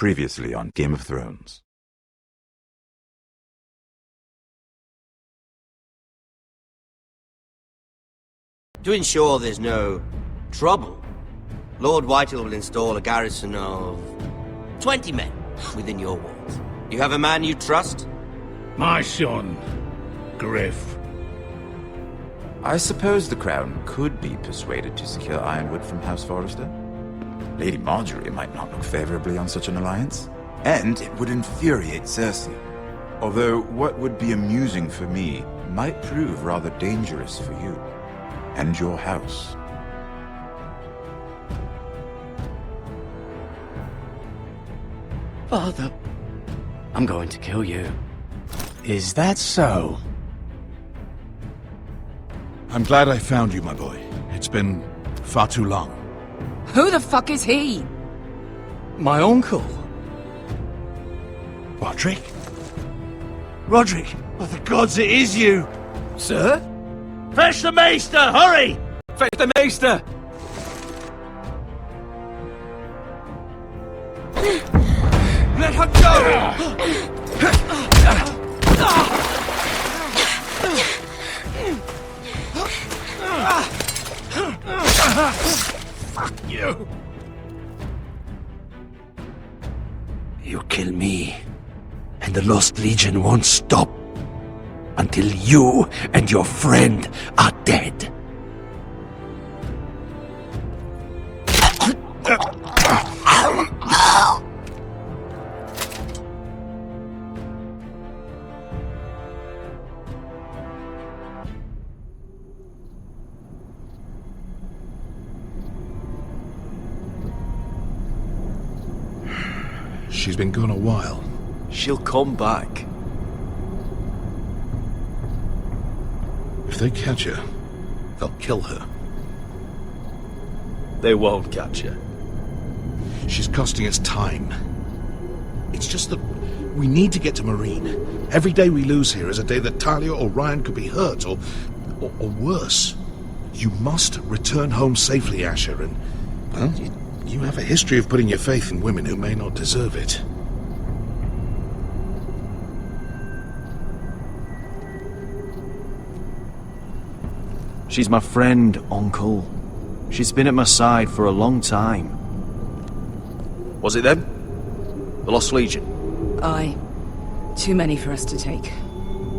Previously on Game of Thrones. To ensure there's no trouble, Lord Whitehill will install a garrison of 20 men within your walls. You have a man you trust? My son, Griff. I suppose the Crown could be persuaded to secure Ironwood from House Forrester. Lady Marjorie might not look favorably on such an alliance, and it would infuriate Cersei. Although what would be amusing for me might prove rather dangerous for you and your house. Father, I'm going to kill you. Is that so? I'm glad I found you, my boy. It's been far too long. Who the fuck is he? My uncle. Roderick? Roderick, by the gods, it is you! Sir? Fetch the maester, hurry! Fetch the maester! Let her go! Fuck you! You kill me, and the Lost Legion won't stop until you and your friend are dead. She's been gone a while. She'll come back. If they catch her, they'll kill her. They won't catch her. She's costing us time. It's just that we need to get to Marine. Every day we lose here is a day that Talia or Ryan could be hurt, or worse. You must return home safely, Asher, and, well, you have a history of putting your faith in women who may not deserve it. She's my friend, Uncle. She's been at my side for a long time. Was it them? The Lost Legion? Aye. Too many for us to take.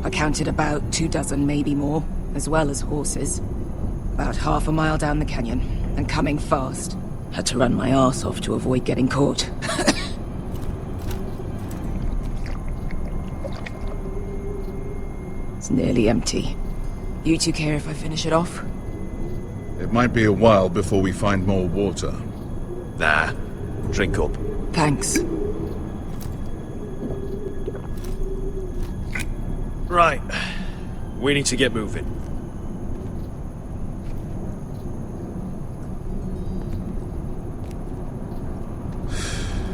I counted about 24, maybe more, as well as horses. About half a mile down the canyon, and coming fast. Had to run my arse off to avoid getting caught. It's nearly empty. You two care if I finish it off? It might be a while before we find more water. Nah. Drink up. Thanks. Right. We need to get moving.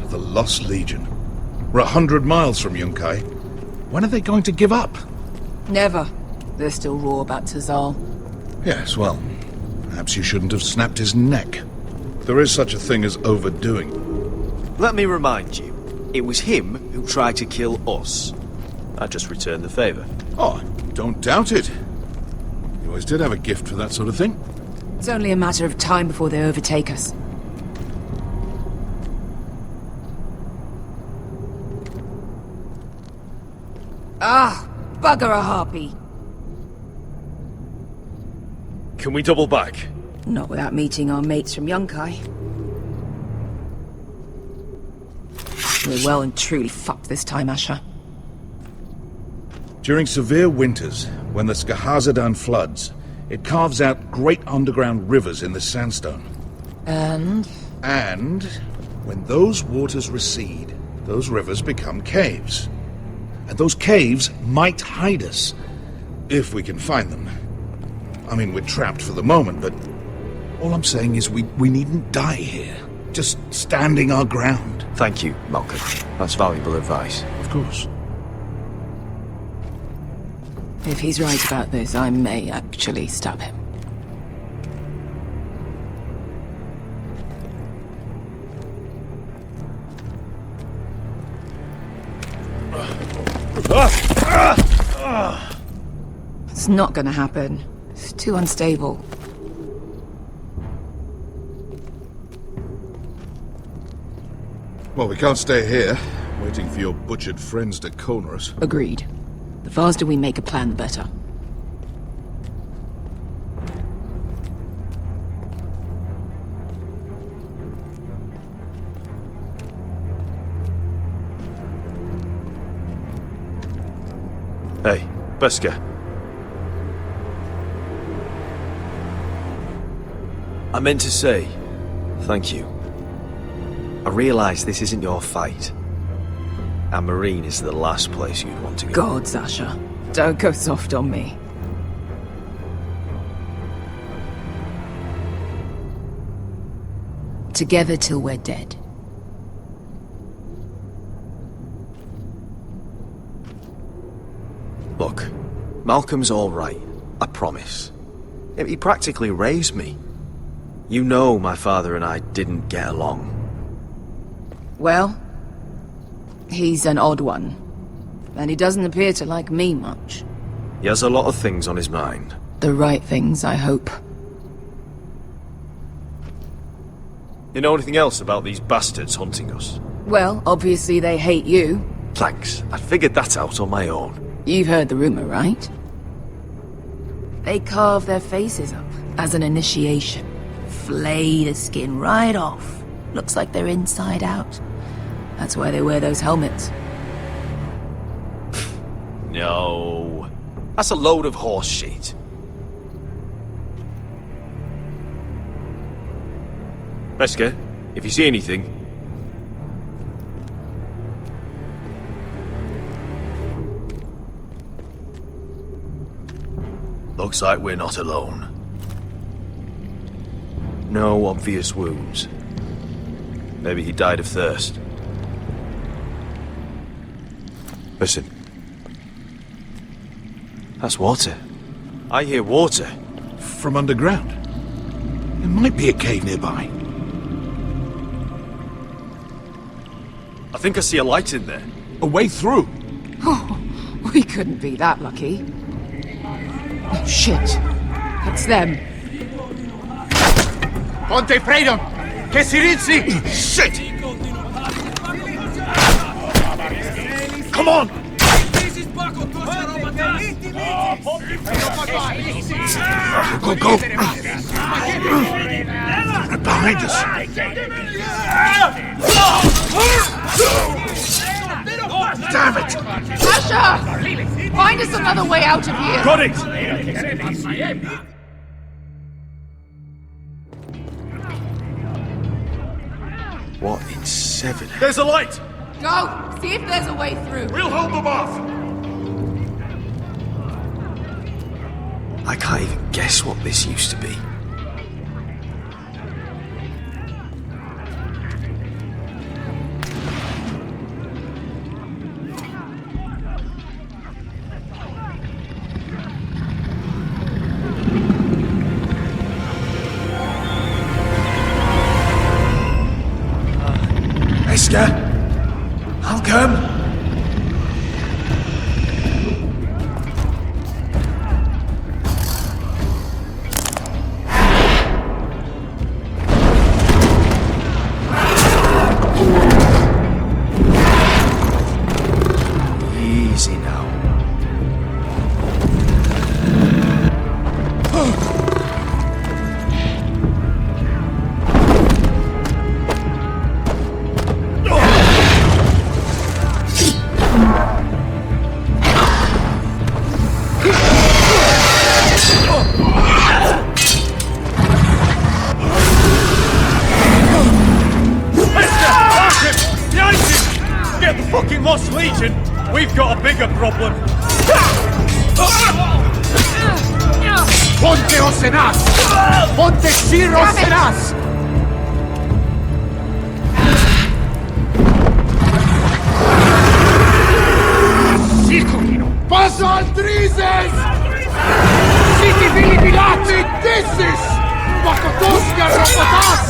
The Lost Legion. We're 100 miles from Yunkai. When are they going to give up? Never. They're still raw about Tazal. Yes, well, perhaps you shouldn't have snapped his neck. There is such a thing as overdoing. Let me remind you, it was him who tried to kill us. I just returned the favor. Oh, don't doubt it. You always did have a gift for that sort of thing. It's only a matter of time before they overtake us. Ah, bugger a harpy. Can we double back? Not without meeting our mates from Yunkai. We're well and truly fucked this time, Asher. During severe winters, when the Skahazadan floods, it carves out great underground rivers in the sandstone. And when those waters recede, those rivers become caves. And those caves might hide us, if we can find them. I mean, we're trapped for the moment, but all I'm saying is we needn't die here. Just standing our ground. Thank you, Malcolm. That's valuable advice. Of course. if he's right about this, I may actually stab him. It's not gonna happen. It's too unstable. Well, we can't stay here, waiting for your butchered friends to corner us. Agreed. The faster we make a plan, the better. Hey, Beskar. I meant to say, thank you. I realise this isn't your fight. And Marine is the last place you'd want to go. God, Sasha. Don't go soft on me. Together till we're dead. Look, Malcolm's all right. I promise. He practically raised me. You know my father and I didn't get along. Well, he's an odd one. And he doesn't appear to like me much. He has a lot of things on his mind. The right things, I hope. You know anything else about these bastards hunting us? Well, obviously they hate you. Thanks. I figured that out on my own. You've heard the rumor, right? They carve their faces up as an initiation. Flay the skin right off. Looks like they're inside out. That's why they wear those helmets. No. That's a load of horse shit. Beskar, if you see anything... Looks like we're not alone. No obvious wounds. Maybe he died of thirst. Listen. That's water. I hear water. From underground. There might be a cave nearby. I think I see a light in there. A way through. Oh, we couldn't be that lucky. Oh, shit. That's them. Ponte Freedom! Che si rizzi! Shit! Come on! Go, go! Right behind us! Damn it! Sasha! Find us another way out of here! Got it! What in seven? There's a light! Go! See if there's a way through. We'll hold them off! I can't even guess what this used to be. Beskar? Malcolm? Easy now. Get the fucking Lost Legion! We've got a bigger problem! Ponte Osenas! Ponte Sir Osenas! Paso al Drises! City Billy Pilati! This is Bakotoska Rapatas!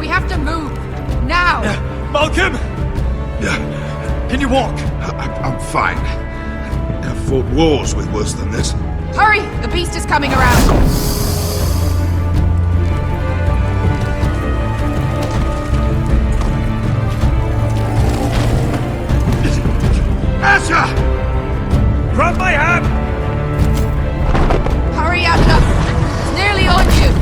We have to move! Now! Malcolm! Can you walk? I'm fine. I've fought wars with worse than this. Hurry! The beast is coming around! Asha! Grab my hand! Hurry, Atla! It's nearly on you!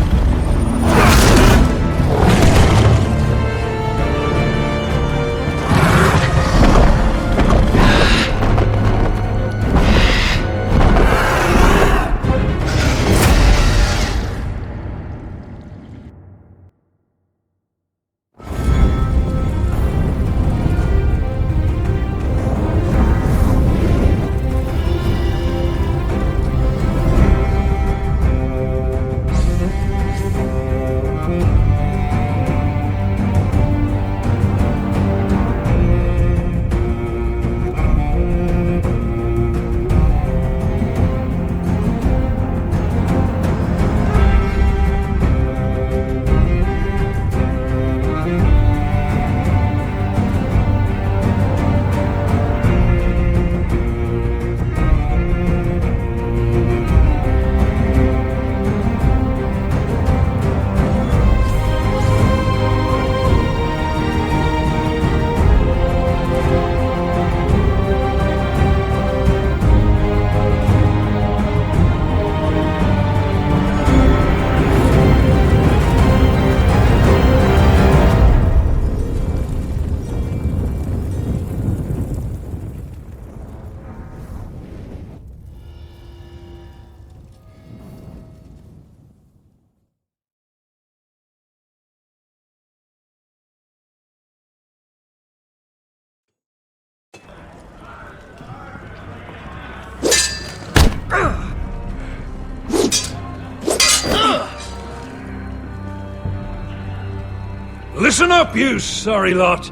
Listen up, you sorry lot.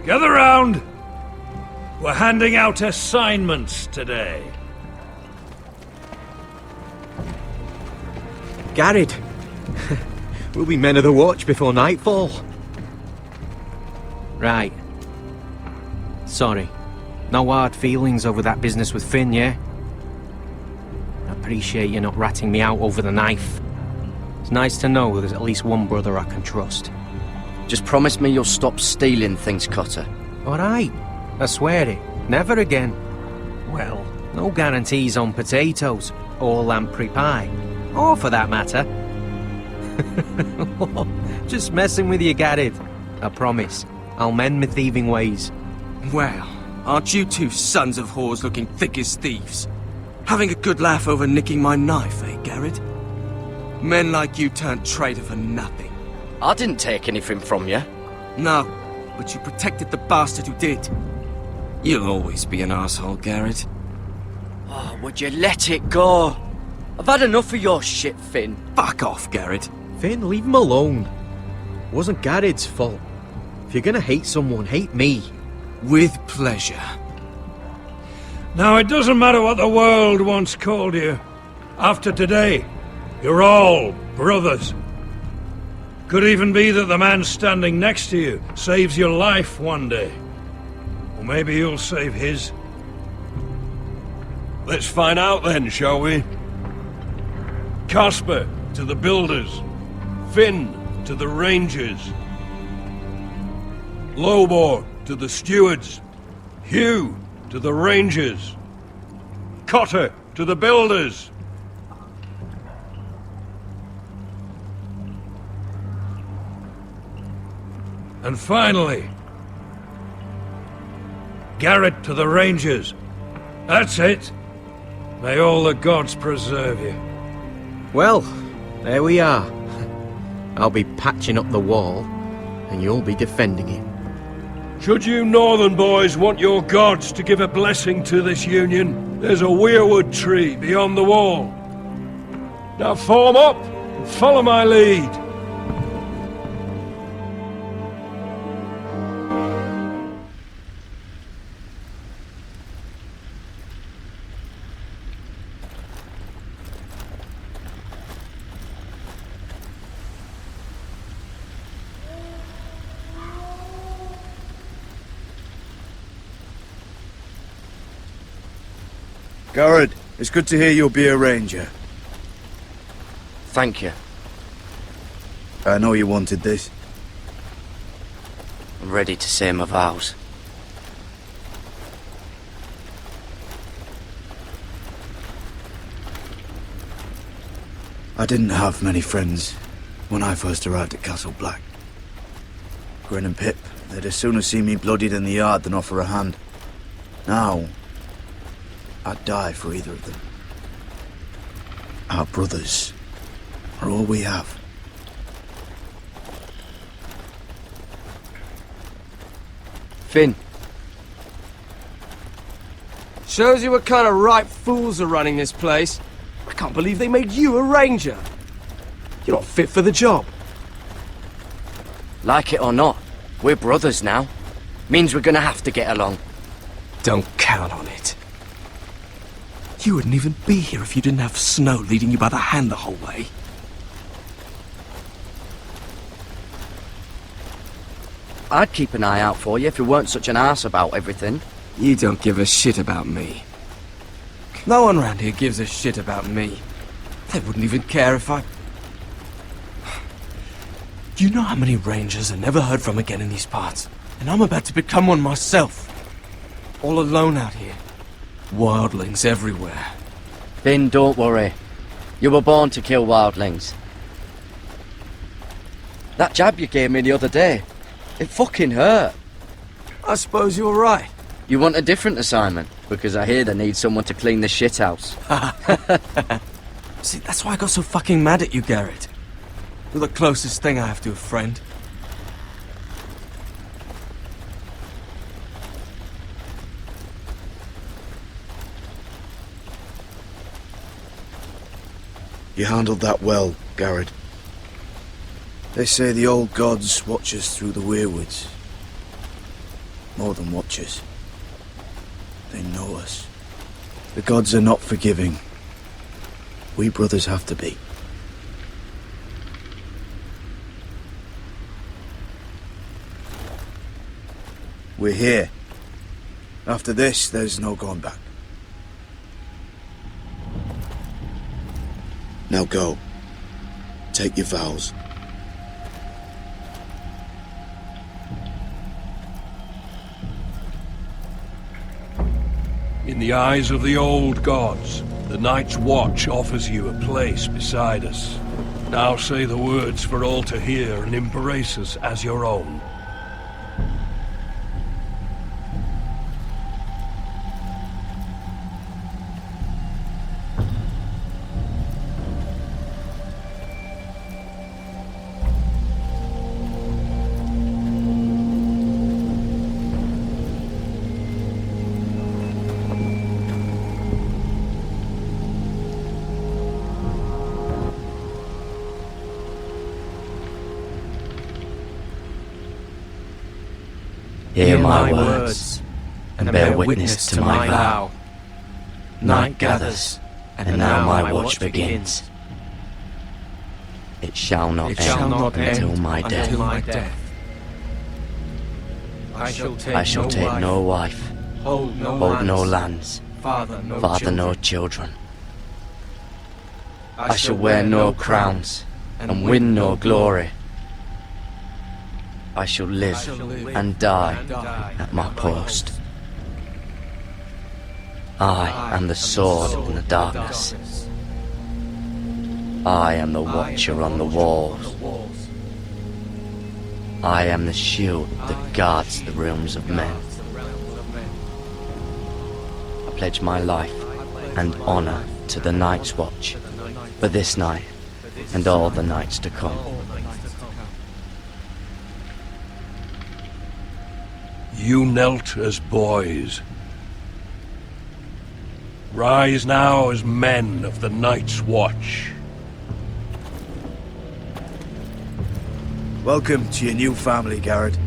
Gather round. We're handing out assignments today. Garrett. We'll be men of the watch before nightfall. Right. Sorry. No hard feelings over that business with Finn, yeah? I appreciate you not ratting me out over the knife. It's nice to know there's at least one brother I can trust. Just promise me you'll stop stealing things, Cotter. Alright. I swear it. Never again. Well, no guarantees on potatoes, or lamprey pie. Or for that matter. Just messing with you, Garrett. I promise. I'll mend my thieving ways. Well, aren't you two sons of whores looking thick as thieves? Having a good laugh over nicking my knife, eh, Garrett? Men like you turned traitor for nothing. I didn't take anything from you. No, but you protected the bastard who did. You'll always be an asshole, Garrett. Oh, would you let it go? I've had enough of your shit, Finn. Fuck off, Garrett. Finn, leave him alone. It wasn't Garrett's fault. If you're gonna hate someone, hate me. With pleasure. Now, it doesn't matter what the world once called you. After today, you're all brothers. Could even be that the man standing next to you saves your life one day. Or maybe you'll save his. Let's find out then, shall we? Casper to the builders. Finn to the rangers. Lobor to the stewards. Hugh to the rangers. Cotter to the builders. And finally, Garrett to the Rangers. That's it. May all the gods preserve you. Well, there we are. I'll be patching up the wall, and you'll be defending it. Should you northern boys want your gods to give a blessing to this union, there's a weirwood tree beyond the wall. Now form up and follow my lead. Garrett, it's good to hear you'll be a ranger. Thank you. I know you wanted this. I'm ready to say my vows. I didn't have many friends when I first arrived at Castle Black. Grin and Pip, they'd as soon see me bloodied in the yard than offer a hand. Now, I'd die for either of them. Our brothers are all we have. Finn, Shows you what kind of ripe fools are running this place. I can't believe they made you a ranger. You're not fit for the job. like it or not, we're brothers now. Means we're gonna have to get along. Don't count on it. You wouldn't even be here if you didn't have Snow leading you by the hand the whole way. I'd keep an eye out for you if you weren't such an arse about everything. You don't give a shit about me. No one around here gives a shit about me. They wouldn't even care if I... Do you know how many rangers are never heard from again in these parts? And I'm about to become one myself. All alone out here. Wildlings everywhere. Finn, don't worry. You were born to kill wildlings. That jab you gave me the other day, it fucking hurt. I suppose you're right. You want a different assignment? Because I hear they need someone to clean the shithouse. See, that's why I got so fucking mad at you, Garrett. You're the closest thing I have to a friend. You handled that well, Garrett. They say the old gods watch us through the weirwoods. More than watch us. They know us. The gods are not forgiving. We brothers have to be. We're here. After this, there's no going back. Now go. Take your vows. In the eyes of the old gods, the Night's Watch offers you a place beside us. Now say the words for all to hear and embrace us as your own. Hear my words, and bear witness to my vow. Night gathers, and now my watch begins. It shall not end until my death. I shall take no wife, hold no lands, father no children. I shall wear no crowns, and win no glory. I shall live and die at my post. I am the sword in the darkness. I am the watcher on the walls. I am the shield that guards the realms of men. I pledge my life and honor to the Night's Watch for this night and all the nights to come. You knelt as boys. Rise now as men of the Night's Watch. Welcome to your new family, Garrett.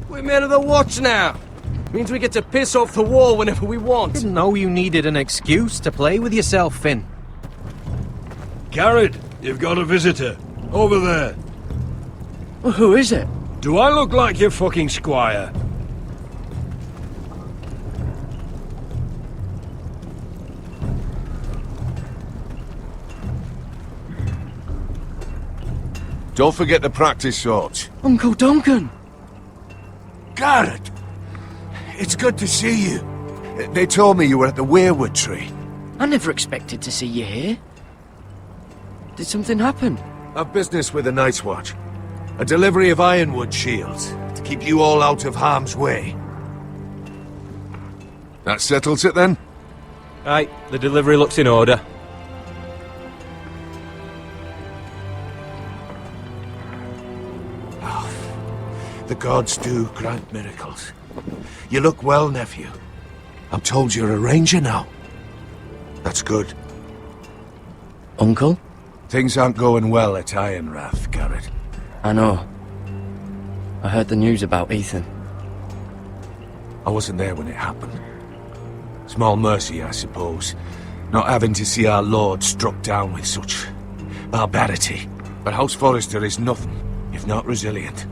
We're men of the watch now. Means we get to piss off the wall whenever we want. Didn't know you needed an excuse to play with yourself, Finn. Garrett, you've got a visitor. Over there. Well, who is it? Do I look like your fucking squire? Don't forget the practice swords. Uncle Duncan! Garrett! It's good to see you. They told me you were at the weirwood tree. I never expected to see you here. Did something happen? I've business with the Night's Watch. A delivery of ironwood shields to keep you all out of harm's way. That settles it then? Right, the delivery looks in order. The gods do grant miracles. You look well, nephew. I'm told you're a ranger now. That's good. Uncle? Things aren't going well at Ironrath, Garrett. I know. I heard the news about Ethan. I wasn't there when it happened. Small mercy, I suppose, not having to see our lord struck down with such barbarity. But House Forrester is nothing if not resilient.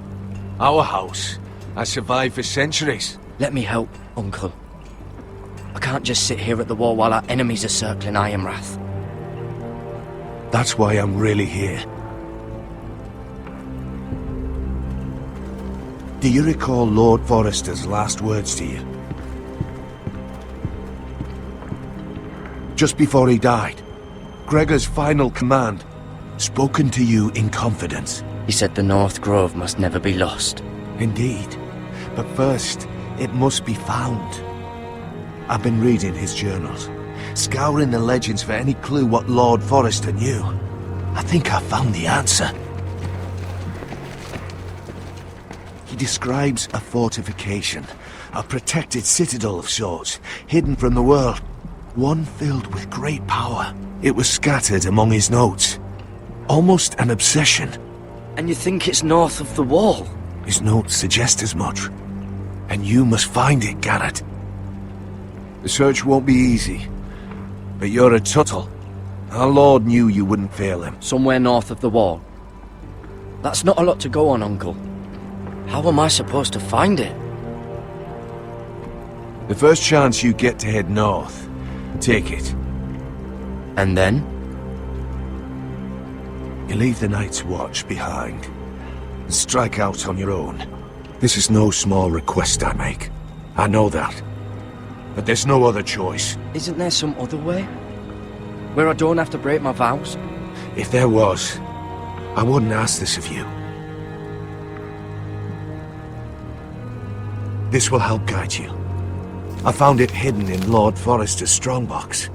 Our house has survived for centuries. Let me help, Uncle. I can't just sit here at the wall while our enemies are circling Ironrath. That's why I'm really here. Do you recall Lord Forrester's last words to you? Just before he died, Gregor's final command, spoken to you in confidence. He said the North Grove must never be lost. Indeed. But first, it must be found. I've been reading his journals, scouring the legends for any clue what Lord Forrester knew. I think I found the answer. He describes a fortification, a protected citadel of sorts, hidden from the world, one filled with great power. It was scattered among his notes, almost an obsession. And you think it's north of the wall? His notes suggest as much. And you must find it, Garrett. The search won't be easy, but you're a Tuttle. Our Lord knew you wouldn't fail him. Somewhere north of the wall. That's not a lot to go on, Uncle. How am I supposed to find it? The first chance you get to head north, take it. And then? You leave the Night's Watch behind and strike out on your own. This is no small request I make. I know that. But there's no other choice. Isn't there some other way? Where I don't have to break my vows? If there was, I wouldn't ask this of you. This will help guide you. I found it hidden in Lord Forrester's strongbox.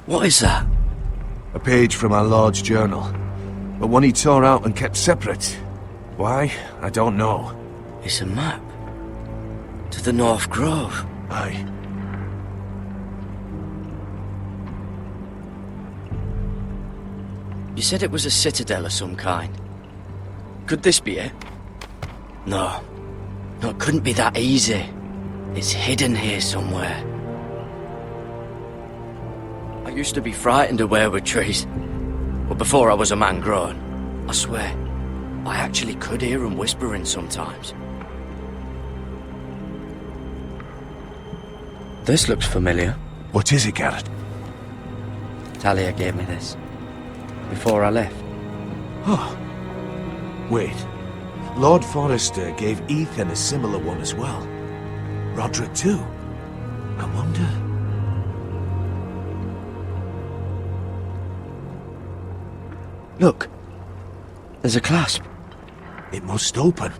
What is that? A page from our Lord's journal, but one he tore out and kept separate. Why? I don't know. It's a map. To the North Grove. Aye. You said it was a citadel of some kind. Could this be it? No. No, it couldn't be that easy. It's hidden here somewhere. I used to be frightened of weirwood trees. But before I was a man grown, I swear, I actually could hear them whispering sometimes. This looks familiar. What is it, Garrett? Talia gave me this. Before I left. Oh. Wait. Lord Forrester gave Ethan a similar one as well. Roderick too. I wonder... Look. There's a clasp. It must open.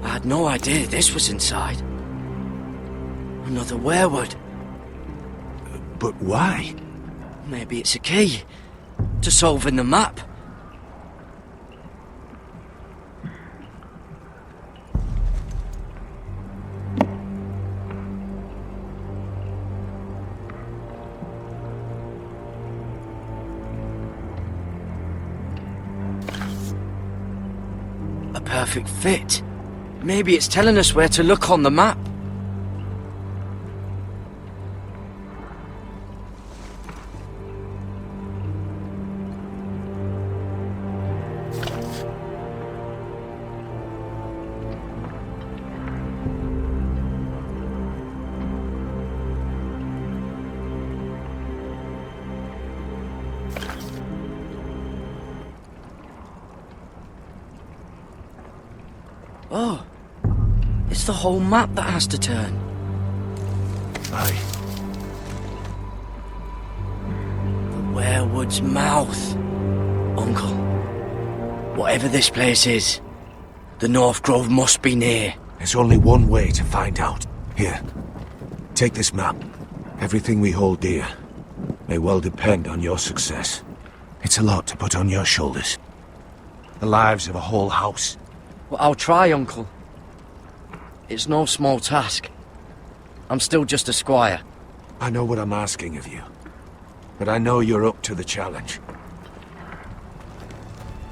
I had no idea this was inside. Another weirwood. But why? Maybe it's a key to solving the map. perfect fit. Maybe it's telling us where to look on the map. Oh, it's the whole map that has to turn. Aye. The Werewood's mouth. Uncle, whatever this place is, the North Grove must be near. There's only one way to find out. Here, take this map. Everything we hold dear may well depend on your success. It's a lot to put on your shoulders. The lives of a whole house. Well, I'll try, Uncle. It's no small task. I'm still just a squire. I know what I'm asking of you, but I know you're up to the challenge.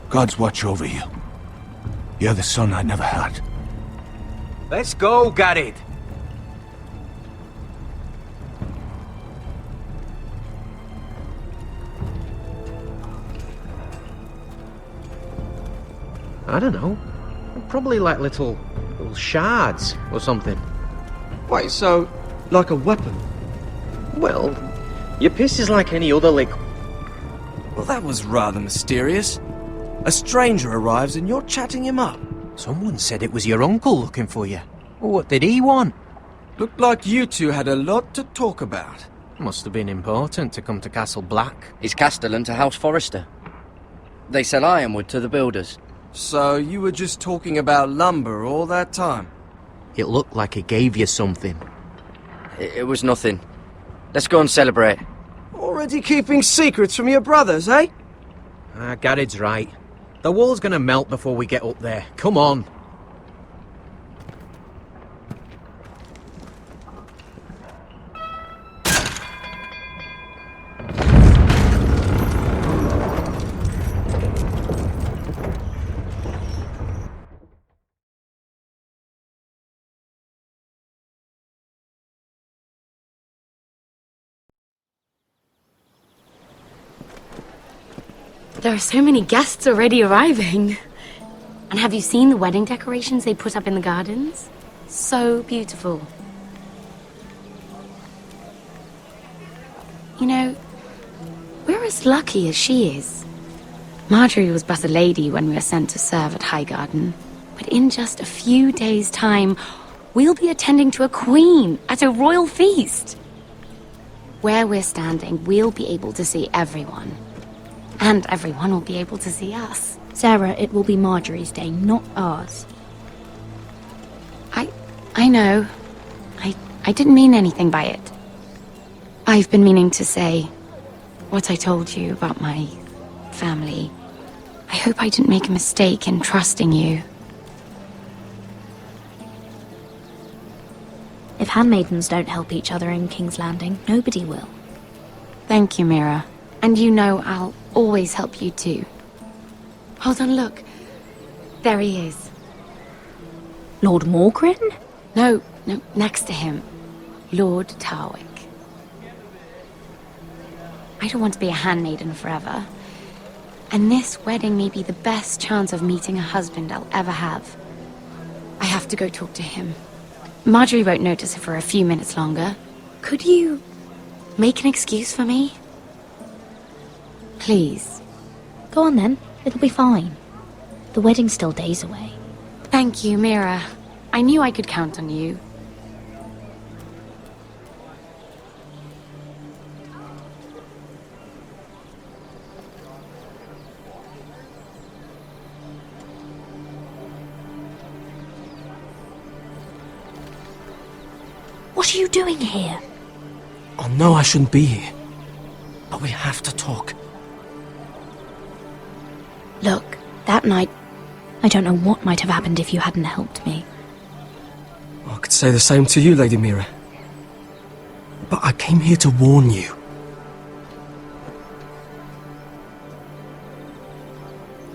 God's watch over you. You're the son I never had. Let's go, Garrett. I don't know. Probably like little shards or something. Wait, so, like a weapon? Well, your piss is like any other liquid. Well, that was rather mysterious. A stranger arrives and you're chatting him up. Someone said it was your uncle looking for you. What did he want? Looked like you two had a lot to talk about. Must have been important to come to Castle Black. It's Castellan to House Forrester. They sell ironwood to the builders. So you were just talking about lumber all that time? It looked like he gave you something. It was nothing. Let's go and celebrate. Already keeping secrets from your brothers, eh? Garrett's right. The wall's gonna melt before we get up there. Come on. There are so many guests already arriving. And have you seen the wedding decorations they put up in the gardens? So beautiful. You know, we're as lucky as she is. Marjorie was but a lady when we were sent to serve at Highgarden. But in just a few days' time, we'll be attending to a queen at a royal feast. Where we're standing, we'll be able to see everyone. And everyone will be able to see us. Sarah, it will be Marjorie's day, not ours. I know. I didn't mean anything by it. I've been meaning to say what I told you about my family. I hope I didn't make a mistake in trusting you. If handmaidens don't help each other in King's Landing, nobody will. Thank you, Mira. And you know I'll always help you too. Hold on, look. There he is. Lord Morgrin? No, next to him. Lord Tarwick. I don't want to be a handmaiden forever. And this wedding may be the best chance of meeting a husband I'll ever have. I have to go talk to him. Marjorie won't notice it for a few minutes longer. Could you make an excuse for me? Please. Go on then. It'll be fine. The wedding's still days away. Thank you, Mira. I knew I could count on you. What are you doing here? I know I shouldn't be here, but we have to talk. Look, that night, I don't know what might have happened if you hadn't helped me. I could say the same to you, Lady Mira. But I came here to warn you.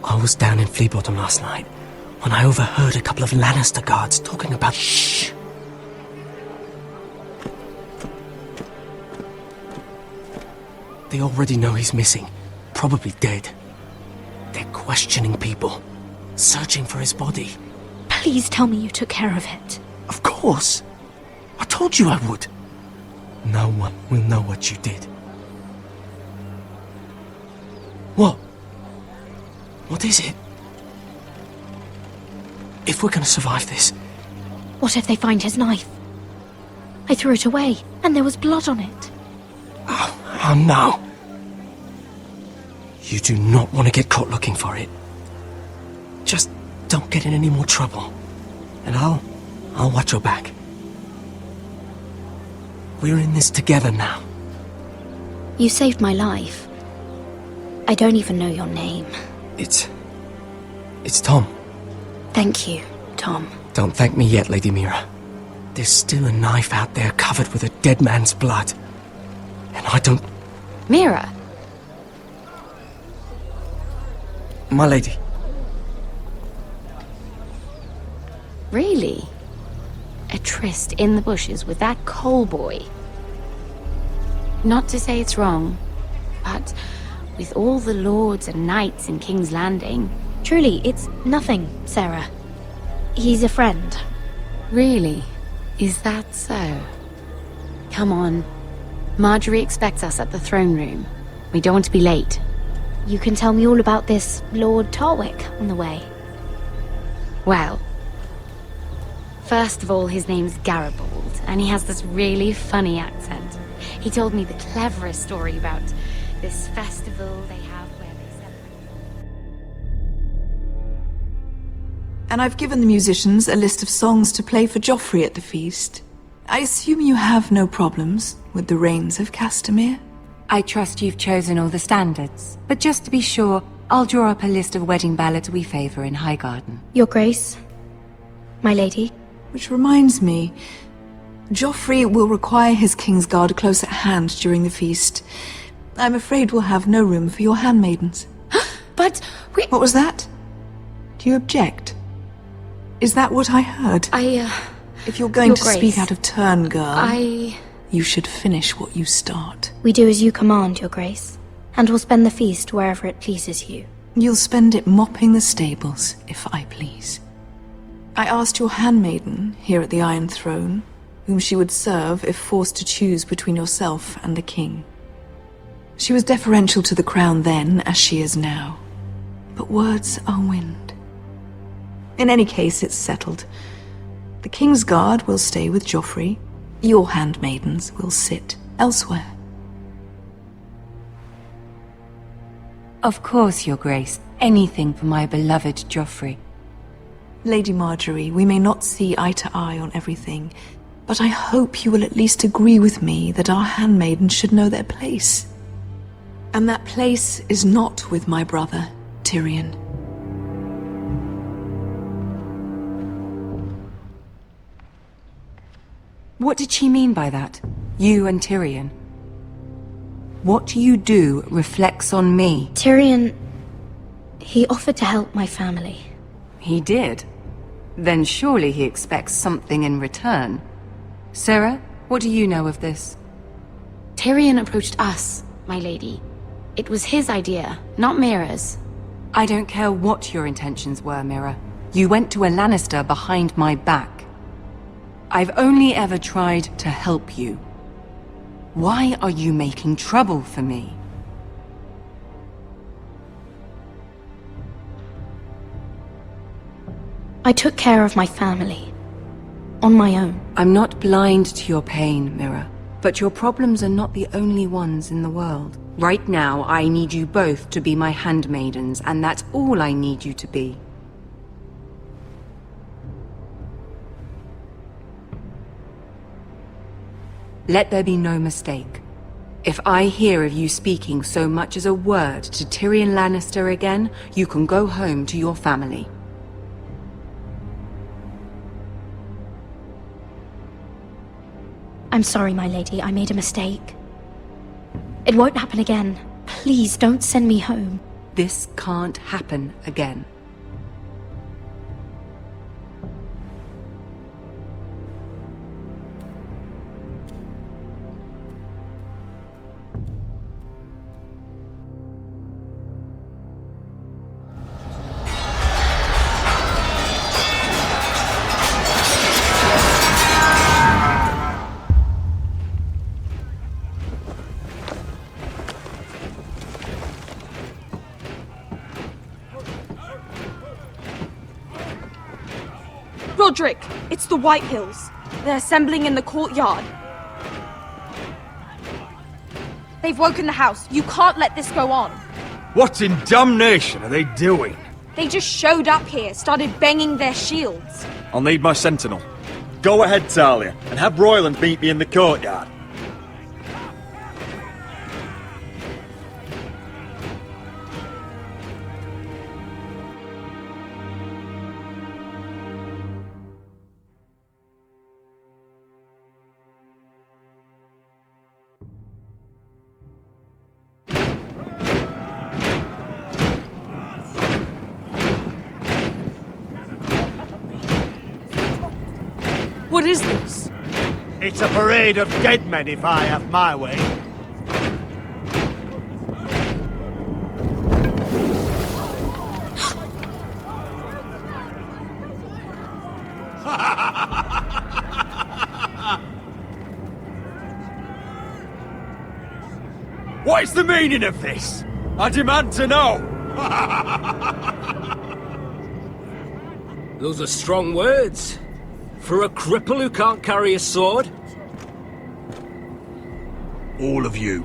I was down in Flea Bottom last night, when I overheard a couple of Lannister guards talking about... Shh! They already know he's missing, probably dead. They're questioning people, searching for his body. Please tell me you took care of it. Of course! I told you I would! No one will know what you did. What? What is it? If we're gonna survive this... What if they find his knife? I threw it away, and there was blood on it. Oh no! You do not want to get caught looking for it. Just don't get in any more trouble. And I'll watch your back. We're in this together now. You saved my life. I don't even know your name. It's Tom. Thank you, Tom. Don't thank me yet, Lady Mira. There's still a knife out there covered with a dead man's blood. And I don't... Mira? My lady. Really? A tryst in the bushes with that coal boy? Not to say it's wrong, but with all the lords and knights in King's Landing... Truly, it's nothing, Sarah. He's a friend. Really? Is that so? Come on. Marjorie expects us at the throne room. We don't want to be late. You can tell me all about this Lord Tarwick on the way. Well, first of all, his name's Garibaldi, and he has this really funny accent. He told me the cleverest story about this festival they have where they celebrate... And I've given the musicians a list of songs to play for Joffrey at the feast. I assume you have no problems with the Rains of Castamere? I trust you've chosen all the standards, but just to be sure, I'll draw up a list of wedding ballads we favor in Highgarden. Your Grace, my lady. Which reminds me, Joffrey will require his Kingsguard close at hand during the feast. I'm afraid we'll have no room for your handmaidens. But we... What was that? Do you object? Is that what I heard? If you're going Your to Grace, speak out of turn, girl, you should finish what you start. We do as you command, Your Grace, and we'll spend the feast wherever it pleases you. You'll spend it mopping the stables, if I please. I asked your handmaiden here at the Iron Throne whom she would serve if forced to choose between yourself and the king. She was deferential to the crown then, as she is now. But words are wind. In any case, it's settled. The Kingsguard will stay with Joffrey. Your handmaidens will sit elsewhere. Of course, Your Grace. Anything for my beloved Joffrey. Lady Marjorie, we may not see eye to eye on everything, but I hope you will at least agree with me that our handmaidens should know their place. And that place is not with my brother, Tyrion. What did she mean by that? You and Tyrion? What you do reflects on me. Tyrion... he offered to help my family. He did? Then surely he expects something in return. Sarah, what do you know of this? Tyrion approached us, my lady. It was his idea, not Mira's. I don't care what your intentions were, Mira. You went to a Lannister behind my back. I've only ever tried to help you. Why are you making trouble for me? I took care of my family. On my own. I'm not blind to your pain, Mira. But your problems are not the only ones in the world. Right now, I need you both to be my handmaidens, and that's all I need you to be. Let there be no mistake. If I hear of you speaking so much as a word to Tyrion Lannister again, you can go home to your family. I'm sorry, my lady. I made a mistake. It won't happen again. Please don't send me home. This can't happen again. Roderick, it's the White Hills. They're assembling in the courtyard. They've woken the house. You can't let this go on. What in damnation are they doing? They just showed up here, started banging their shields. I'll need my sentinel. Go ahead, Talia, and have Royland meet me in the courtyard. What is this? It's a parade of dead men if I have my way. What is the meaning of this? I demand to know! Those are strong words. For a cripple who can't carry a sword? All of you,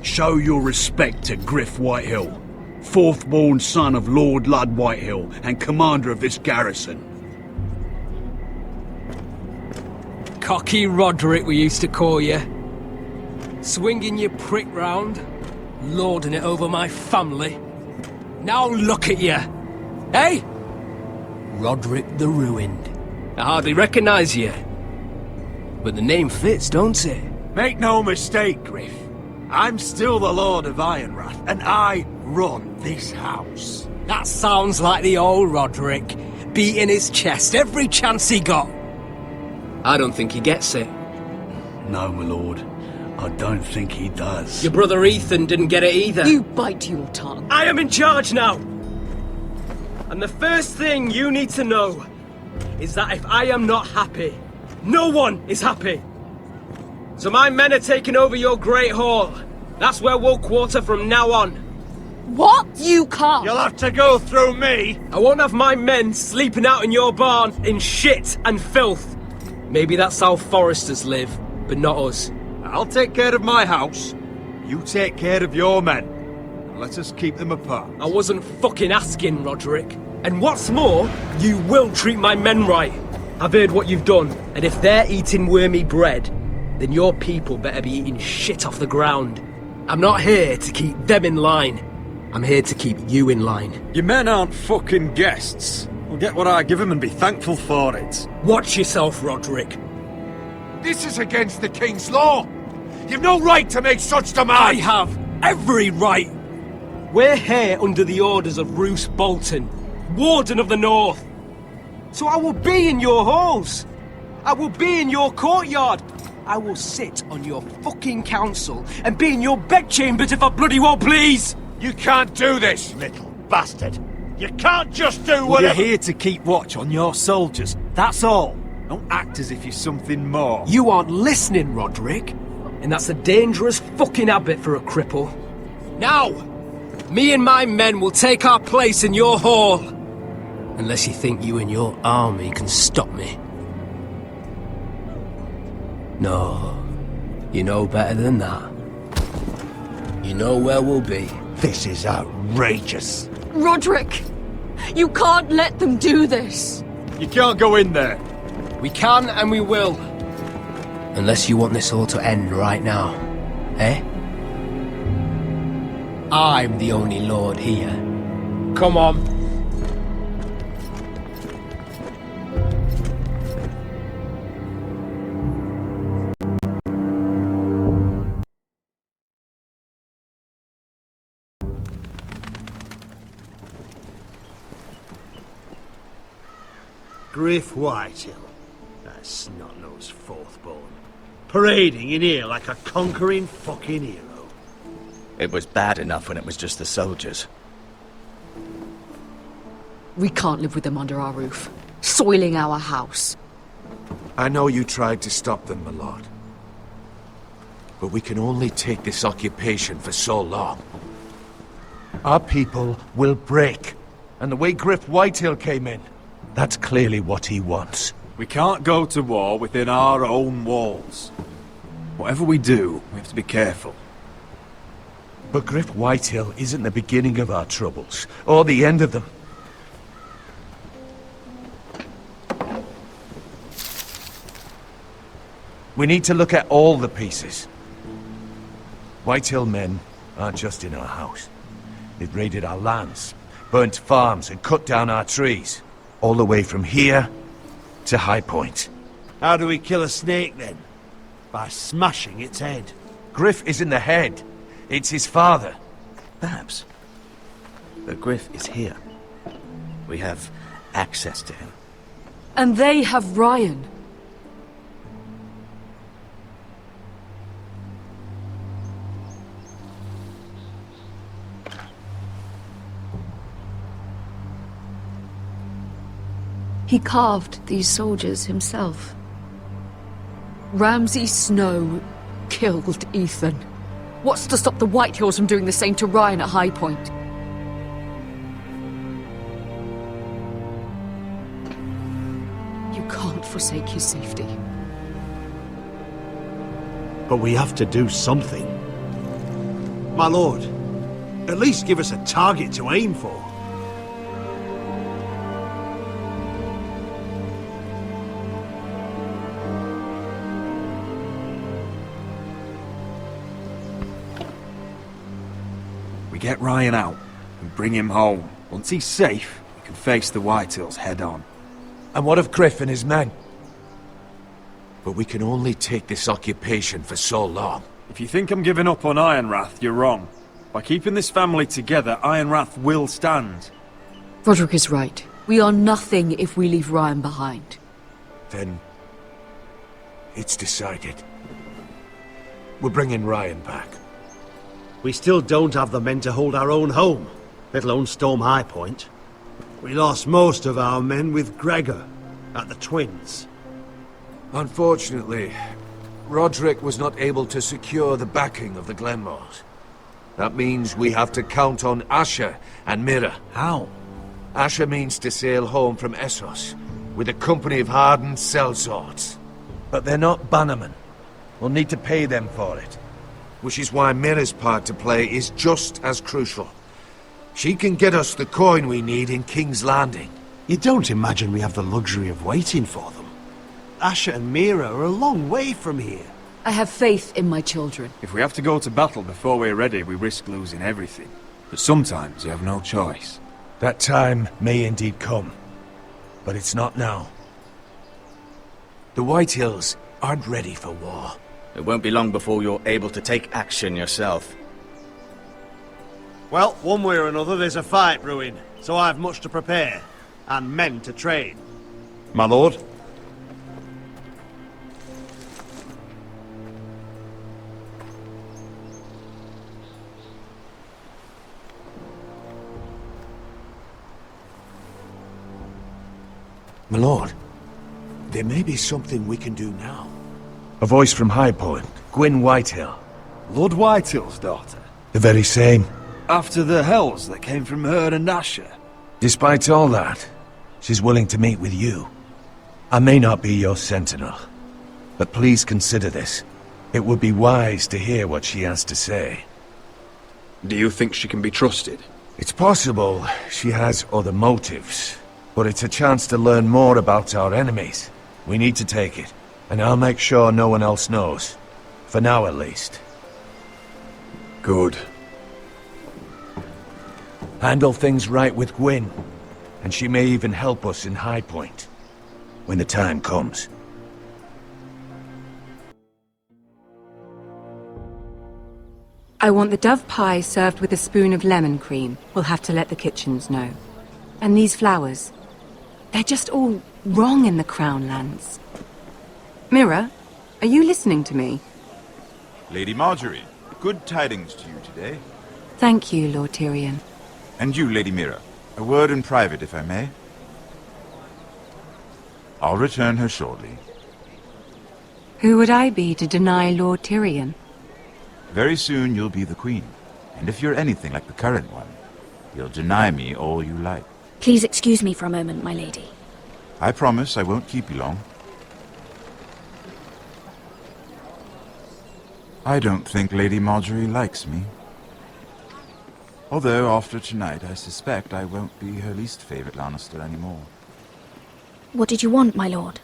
show your respect to Griff Whitehill, fourth-born son of Lord Lud Whitehill and commander of this garrison. Cocky Roderick, we used to call you. Swinging your prick round, lording it over my family. Now look at you! Hey? Roderick the Ruined. I hardly recognise you. But the name fits, don't it? Make no mistake, Griff. I'm still the Lord of Ironrath, and I run this house. That sounds like the old Roderick, beating his chest every chance he got. I don't think he gets it. No, my lord. I don't think he does. Your brother Ethan didn't get it either. You bite your tongue. I am in charge now! And the first thing you need to know is that if I am not happy, no one is happy. So my men are taking over your Great Hall. That's where we'll quarter from now on. What? You can't! You'll have to go through me! I won't have my men sleeping out in your barn in shit and filth. Maybe that's how Foresters live, but not us. I'll take care of my house. You take care of your men. And let us keep them apart. I wasn't fucking asking, Roderick. And what's more, you will treat my men right. I've heard what you've done, and if they're eating wormy bread, then your people better be eating shit off the ground. I'm not here to keep them in line. I'm here to keep you in line. Your men aren't fucking guests. I'll get what I give them and be thankful for it. Watch yourself, Roderick. This is against the King's law. You've no right to make such demands. I have every right. We're here under the orders of Roose Bolton, Warden of the North. So I will be in your halls. I will be in your courtyard. I will sit on your fucking council and be in your bedchambers if I bloody well please. You can't do this, little bastard. You can't just do whatever. You're here to keep watch on your soldiers. That's all. Don't act as if you're something more. You aren't listening, Roderick. And that's a dangerous fucking habit for a cripple. Now, me and my men will take our place in your hall. Unless you think you and your army can stop me. No, you know better than that. You know where we'll be. This is outrageous. Roderick! You can't let them do this! You can't go in there. We can and we will. Unless you want this all to end right now. Eh? I'm the only lord here. Come on. Griff Whitehill. That snot-nosed fourth-born. Parading in here like a conquering fucking hero. It was bad enough when it was just the soldiers. We can't live with them under our roof, soiling our house. I know you tried to stop them, my lord. But we can only take this occupation for so long. Our people will break. And the way Griff Whitehill came in, that's clearly what he wants. We can't go to war within our own walls. Whatever we do, we have to be careful. But Griff Whitehill isn't the beginning of our troubles, or the end of them. We need to look at all the pieces. Whitehill men aren't just in our house. They've raided our lands, burnt farms and cut down our trees. All the way from here to High Point. How do we kill a snake then? By smashing its head. Griff isn't the head. It's his father. Perhaps. But Griff is here. We have access to him. And they have Ryan. He carved these soldiers himself. Ramsay Snow killed Ethan. What's to stop the Whitehills from doing the same to Ryan at High Point? You can't forsake his safety. But we have to do something. My lord, at least give us a target to aim for. We get Ryan out and bring him home. Once he's safe, we can face the Whitehills head on. And what of Griff and his men? But we can only take this occupation for so long. If you think I'm giving up on Ironrath, you're wrong. By keeping this family together, Ironrath will stand. Roderick is right. We are nothing if we leave Ryan behind. Then it's decided. We're bringing Ryan back. We still don't have the men to hold our own home, let alone storm High Point. We lost most of our men with Gregor at the Twins. Unfortunately, Roderick was not able to secure the backing of the Glenmores. That means we have to count on Asher and Mira. How? Asher means to sail home from Essos with a company of hardened sellswords. But they're not bannermen. We'll need to pay them for it. Which is why Mira's part to play is just as crucial. She can get us the coin we need in King's Landing. You don't imagine we have the luxury of waiting for them? Asher and Mira are a long way from here. I have faith in my children. If we have to go to battle before we're ready, we risk losing everything. But sometimes you have no choice. That time may indeed come. But it's not now. The Whitehills aren't ready for war. It won't be long before you're able to take action yourself. Well, one way or another there's a fight brewing, so I have much to prepare, and men to train. My lord? My lord, there may be something we can do now. A voice from High Point, Gwyn Whitehill. Lord Whitehill's daughter? The very same. After the hells that came from her and Asher? Despite all that, she's willing to meet with you. I may not be your sentinel, but please consider this. It would be wise to hear what she has to say. Do you think she can be trusted? It's possible she has other motives, but it's a chance to learn more about our enemies. We need to take it, and I'll make sure no one else knows. For now, at least. Good. Handle things right with Gwyn, and she may even help us in High Point, when the time comes. I want the dove pie served with a spoon of lemon cream. We'll have to let the kitchens know. And these flowers. They're just all wrong in the Crown lands. Mira, are you listening to me? Lady Marjorie, good tidings to you today. Thank you, Lord Tyrion. And you, Lady Mira. A word in private, if I may. I'll return her shortly. Who would I be to deny Lord Tyrion? Very soon you'll be the queen. And if you're anything like the current one, you'll deny me all you like. Please excuse me for a moment, my lady. I promise I won't keep you long. I don't think Lady Marjorie likes me. Although, after tonight, I suspect I won't be her least favorite Lannister anymore. What did you want, my lord?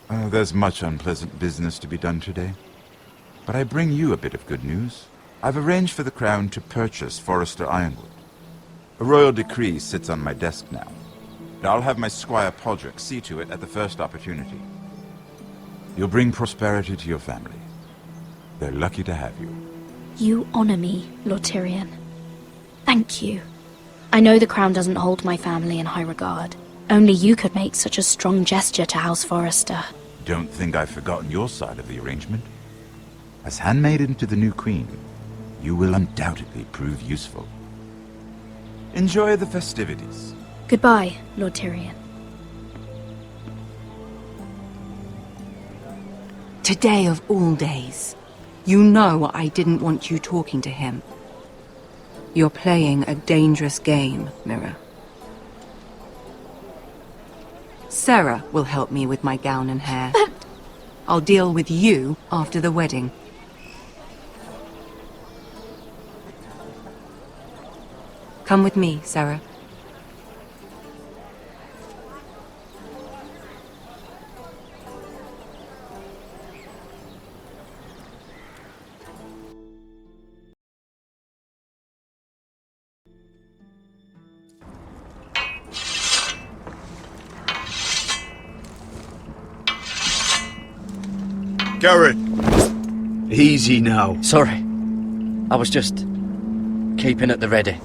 There's much unpleasant business to be done today. But I bring you a bit of good news. I've arranged for the Crown to purchase Forrester Ironwood. A royal decree sits on my desk now. And I'll have my squire Podrick see to it at the first opportunity. You'll bring prosperity to your family. They're lucky to have you. You honor me, Lord Tyrion. Thank you. I know the crown doesn't hold my family in high regard. Only you could make such a strong gesture to House Forrester. Don't think I've forgotten your side of the arrangement. As handmaiden to the new queen, you will undoubtedly prove useful. Enjoy the festivities. Goodbye, Lord Tyrion. Today of all days. You know I didn't want you talking to him. You're playing a dangerous game, Mira. Sarah will help me with my gown and hair. But... I'll deal with you after the wedding. Come with me, Sarah. Garrett! Easy now. Sorry. I was just keeping at the ready.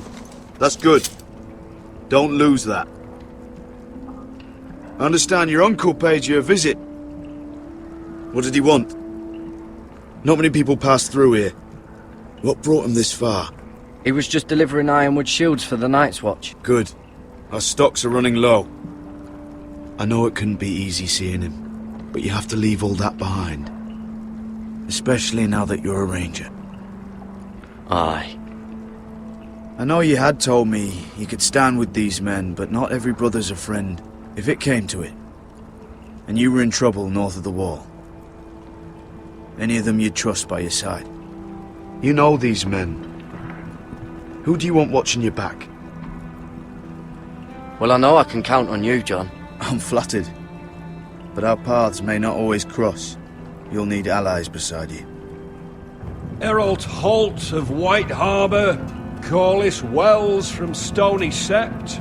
That's good. Don't lose that. I understand your uncle paid you a visit. What did he want? Not many people pass through here. What brought him this far? He was just delivering ironwood shields for the Night's Watch. Good. Our stocks are running low. I know it couldn't be easy seeing him, but you have to leave all that behind. Especially now that you're a ranger. Aye. I know you had told me you could stand with these men, but not every brother's a friend, if it came to it. And you were in trouble north of the wall. Any of them you'd trust by your side. You know these men. Who do you want watching your back? Well, I know I can count on you, John. I'm flattered. But our paths may not always cross. You'll need allies beside you. Errol Holt of White Harbour, Corliss Wells from Stony Sept.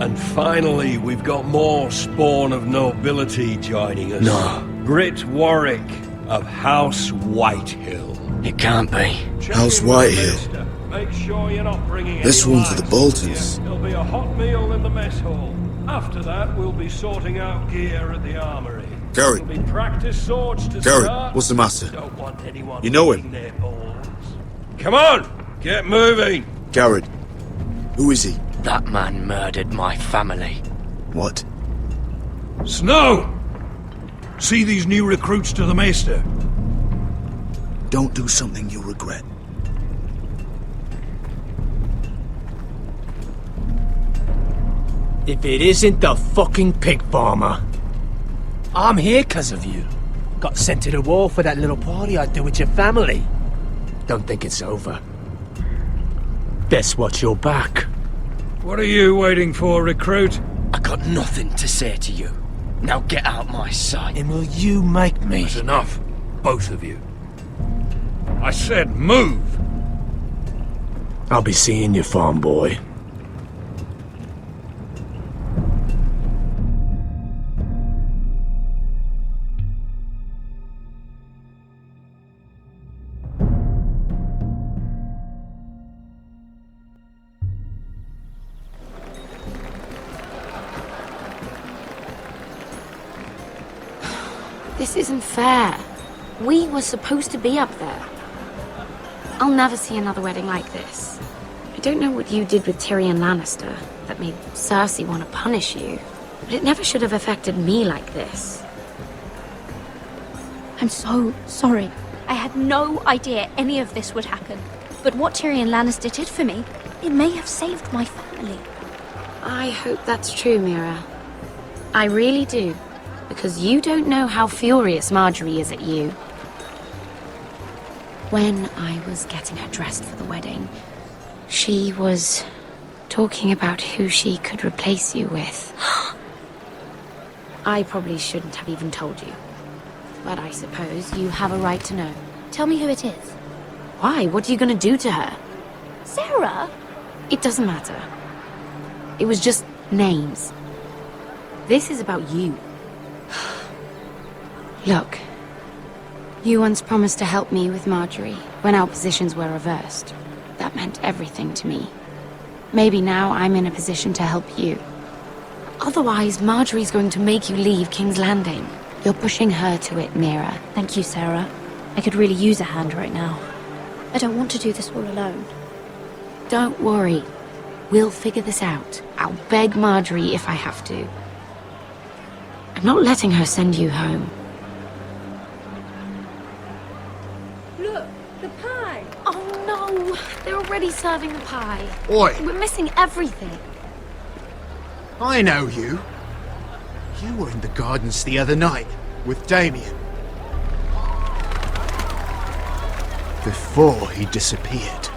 And finally, we've got more spawn of nobility joining us. No. Britt Warwick of House Whitehill. It can't be. House Whitehill. Make sure you're not bringing This any one for the lies. Boltons. There'll be a hot meal in the mess hall. After that, we'll be sorting out gear at the armory. Garrett. There'll be practice swords to Garrett, start. what's the matter? Don't want anyone You know him? licking their balls. Come on, get moving. Garrett. Who is he? That man murdered my family. What? Snow! See these new recruits to the Maester? Don't do something you'll regret. If it isn't the fucking pig farmer. I'm here 'cause of you. Got sent to the war for that little party I do with your family. Don't think it's over. Best watch your back. What are you waiting for, recruit? I got nothing to say to you. Now get out my sight. And will you make me? That's enough, both of you. I said move! I'll be seeing you, farm boy. This isn't fair. We were supposed to be up there. I'll never see another wedding like this. I don't know what you did with Tyrion Lannister that made Cersei want to punish you, but it never should have affected me like this. I'm so sorry. I had no idea any of this would happen. But what Tyrion Lannister did for me, it may have saved my family. I hope that's true, Mira. I really do. Because you don't know how furious Marjorie is at you. When I was getting her dressed for the wedding, she was talking about who she could replace you with. I probably shouldn't have even told you. But I suppose you have a right to know. Tell me who it is. Why? What are you gonna do to her? Sarah? It doesn't matter. It was just names. This is about you. Look. You once promised to help me with Marjorie when our positions were reversed. That meant everything to me. Maybe now I'm in a position to help you. Otherwise, Marjorie's going to make you leave King's Landing. You're pushing her to it, Mira. Thank you, Sarah. I could really use a hand right now. I don't want to do this all alone. Don't worry. We'll figure this out. I'll beg Marjorie if I have to. I'm not letting her send you home. Look, the pie! Oh no! They're already serving the pie. Oi! We're missing everything. I know you. You were in the gardens the other night with Damien. Before he disappeared.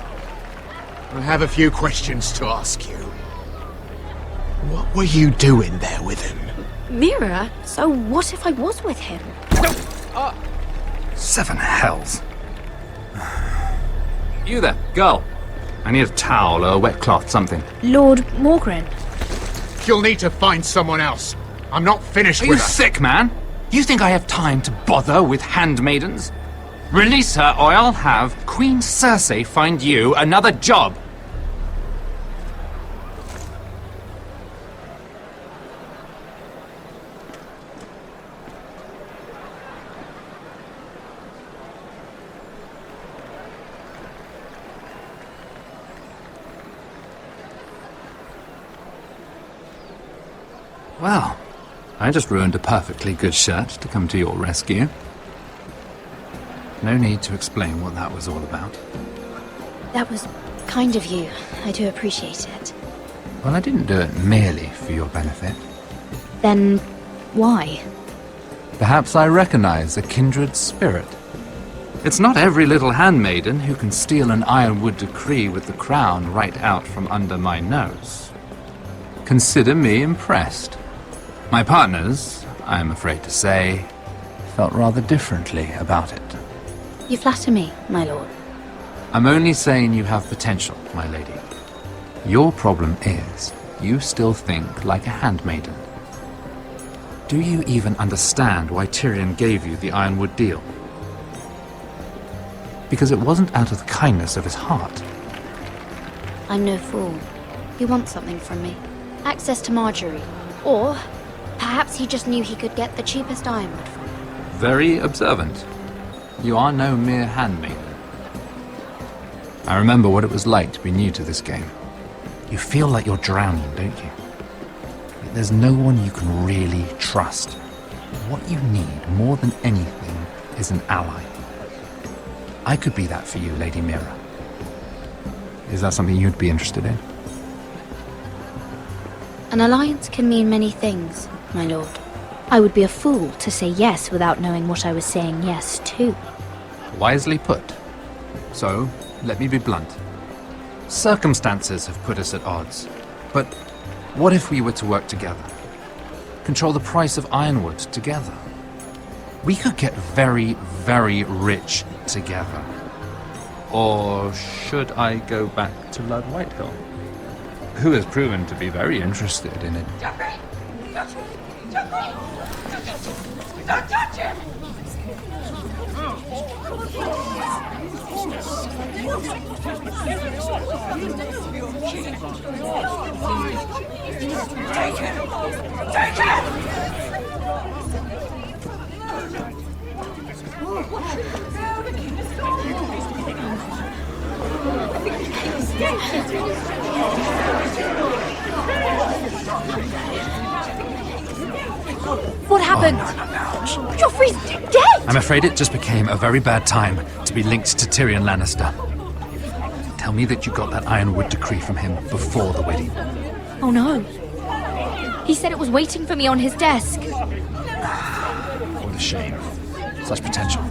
I have a few questions to ask you. What were you doing there with him? Mira? So what if I was with him? Seven hells. You there, girl. I need a towel or a wet cloth, something. Lord Morgren. You'll need to find someone else. I'm not finished Are with you her. sick, man? You think I have time to bother with handmaidens? Release her, or I'll have Queen Cersei find you another job. Well, I just ruined a perfectly good shirt to come to your rescue. No need to explain what that was all about. That was kind of you. I do appreciate it. Well, I didn't do it merely for your benefit. Then why? Perhaps I recognize a kindred spirit. It's not every little handmaiden who can steal an ironwood decree with the crown right out from under my nose. Consider me impressed. My partners, I am afraid to say, felt rather differently about it. You flatter me, my lord. I'm only saying you have potential, my lady. Your problem is, you still think like a handmaiden. Do you even understand why Tyrion gave you the Ironwood deal? Because it wasn't out of the kindness of his heart. I'm no fool. He wants something from me. Access to Marjorie. Or perhaps he just knew he could get the cheapest ironwood from me. Very observant. You are no mere handmaiden. I remember what it was like to be new to this game. You feel like you're drowning, don't you? There's no one you can really trust. What you need, more than anything, is an ally. I could be that for you, Lady Mira. Is that something you'd be interested in? An alliance can mean many things, my lord. I would be a fool to say yes without knowing what I was saying yes to. Wisely put. So, let me be blunt. Circumstances have put us at odds. But what if we were to work together? Control the price of ironwood together? We could get very, very rich together. Or should I go back to Lord Whitehill, who has proven to be very interested in it? Don't touch him! Take him! Take him! What happened? Joffrey's dead! I'm afraid it just became a very bad time to be linked to Tyrion Lannister. Tell me that you got that Ironwood decree from him before the wedding. Oh no. He said it was waiting for me on his desk. What a shame. Such potential.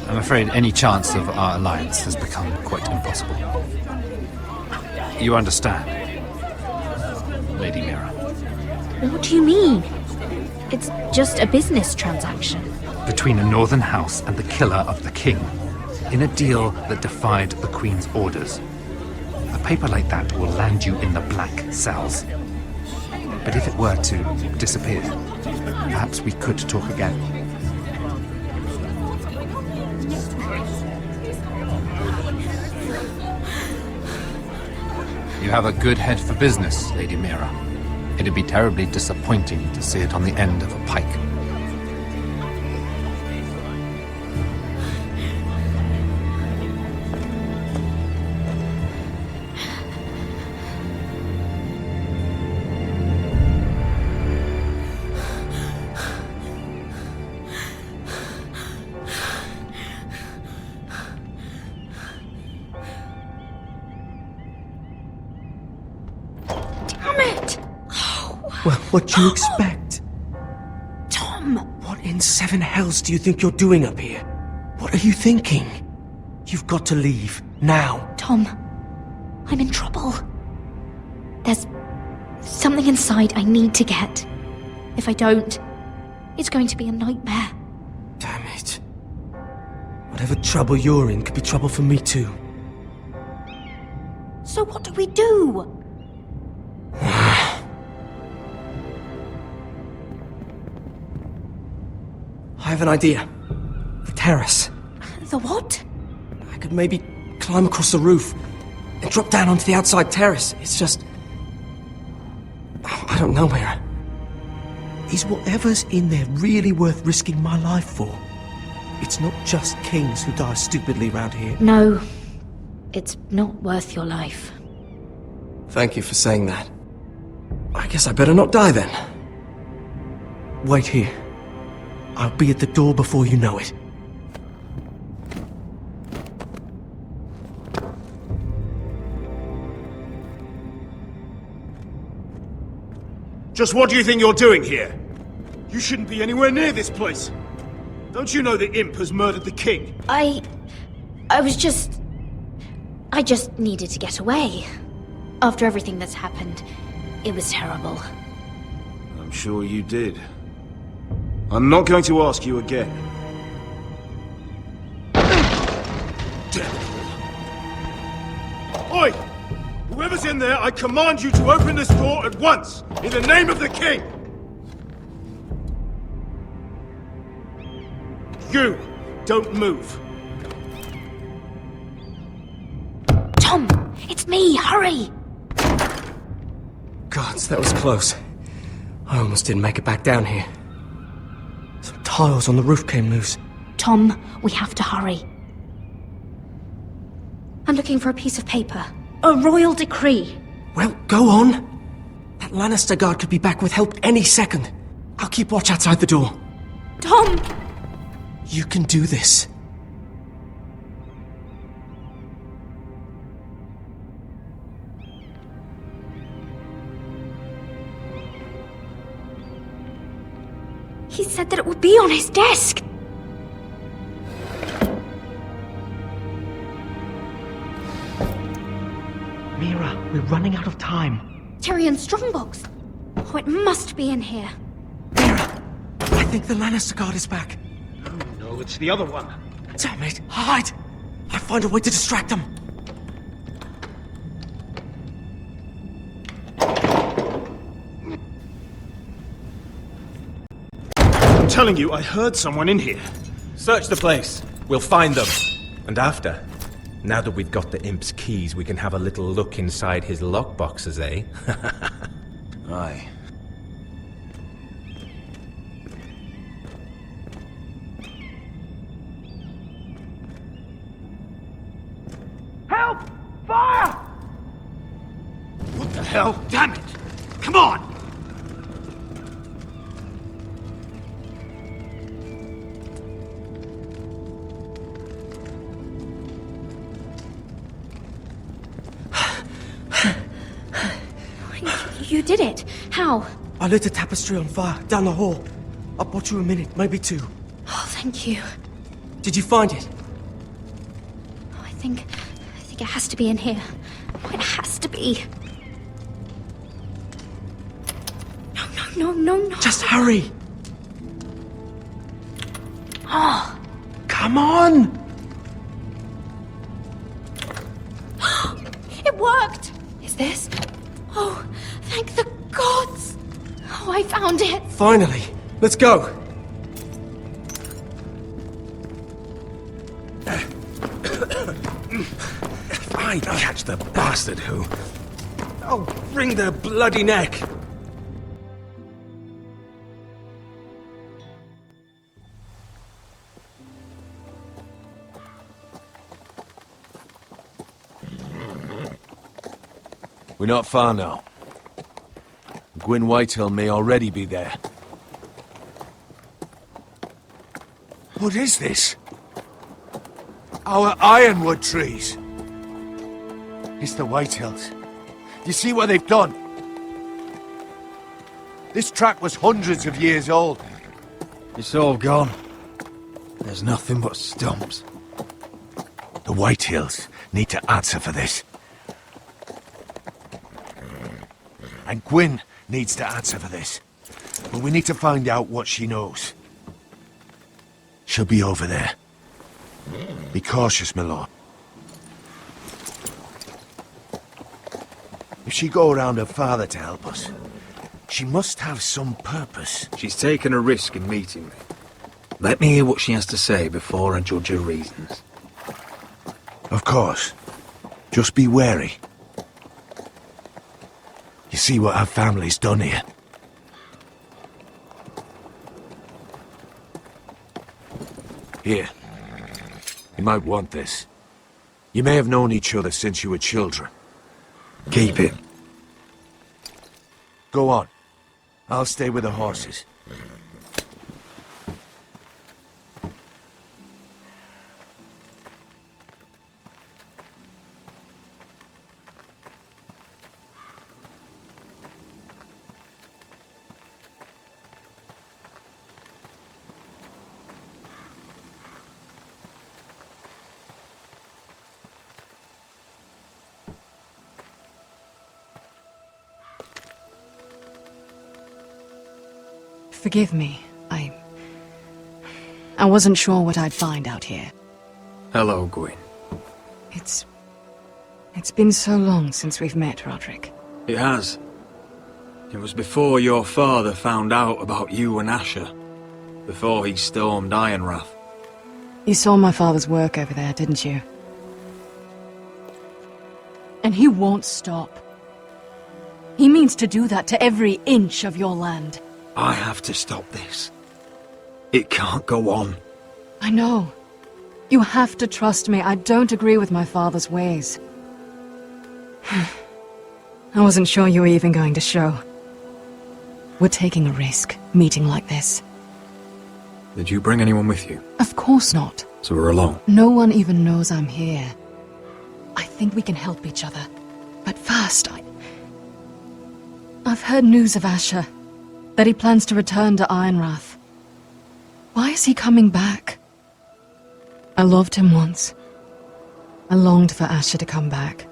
I'm afraid any chance of our alliance has become quite impossible. You understand, Lady Mira? What do you mean? It's just a business transaction. Between a northern house and the killer of the king, in a deal that defied the Queen's orders. A paper like that will land you in the black cells. But if it were to disappear, perhaps we could talk again. You have a good head for business, Lady Mira. It'd be terribly disappointing to see it on the end of a pike. Well, what do you expect? Tom! What in seven hells do you think you're doing up here? What are you thinking? You've got to leave, now. Tom, I'm in trouble. There's something inside I need to get. If I don't, it's going to be a nightmare. Damn it. Whatever trouble you're in could be trouble for me too. So what do we do? I have an idea. The terrace. The what? I could maybe climb across the roof and drop down onto the outside terrace. It's just... I don't know, Mira. Is whatever's in there really worth risking my life for? It's not just kings who die stupidly around here. No, it's not worth your life. Thank you for saying that. I guess I better not die then. Wait here. I'll be at the door before you know it. Just what do you think you're doing here? You shouldn't be anywhere near this place. Don't you know the imp has murdered the king? I just needed to get away. After everything that's happened, it was terrible. I'm sure you did. I'm not going to ask you again. Damn it all. Oi! Whoever's in there, I command you to open this door at once! In the name of the king! You! Don't move! Tom! It's me! Hurry! Gods, that was close. I almost didn't make it back down here. Some tiles on the roof came loose. Tom, we have to hurry. I'm looking for a piece of paper. A royal decree. Well, go on. That Lannister guard could be back with help any second. I'll keep watch outside the door. Tom! You can do this. He said that it would be on his desk. Mira, we're running out of time. Tyrion's strongbox. Oh, it must be in here. I think the Lannister guard is back. No, it's the other one. Damn it! Hide! I'll find a way to distract them. I'm telling you, I heard someone in here. Search the place. We'll find them. And after, now that we've got the imp's keys, we can have a little look inside his lockboxes, eh? Aye. Help! Fire! What the hell? Damn it! Come on! You did it. How? I lit a tapestry on fire down the hall. I bought you a minute, maybe two. Oh, thank you. Did you find it? I think it has to be in here. Oh, it has to be. No. Just hurry. Oh. Come on! It worked! Is this? Oh, thank the gods! Oh, I found it! Finally. Let's go. If I catch the bastard who... I'll wring their bloody neck. We're not far now. Gwyn Whitehill may already be there. What is this? Our ironwood trees. It's the Whitehills. You see what they've done? This track was hundreds of years old. It's all gone. There's nothing but stumps. The Whitehills need to answer for this. And Gwyn needs to answer for this. But we need to find out what she knows. She'll be over there. Be cautious, my lord. If she go around her father to help us, she must have some purpose. She's taken a risk in meeting me. Let me hear what she has to say before I judge her reasons. Of course. Just be wary. You see what our family's done here? Here. You might want this. You may have known each other since you were children. Keep it. Go on. I'll stay with the horses. Forgive me. I wasn't sure what I'd find out here. Hello, Gwyn. It's been so long since we've met, Roderick. It has. It was before your father found out about you and Asher. Before he stormed Ironrath. You saw my father's work over there, didn't you? And he won't stop. He means to do that to every inch of your land. I have to stop this. It can't go on. I know. You have to trust me. I don't agree with my father's ways. I wasn't sure you were even going to show. We're taking a risk, meeting like this. Did you bring anyone with you? Of course not. So we're alone? No one even knows I'm here. I think we can help each other. But first, I've heard news of Asher. That he plans to return to Ironrath. Why is he coming back? I loved him once. I longed for Asher to come back.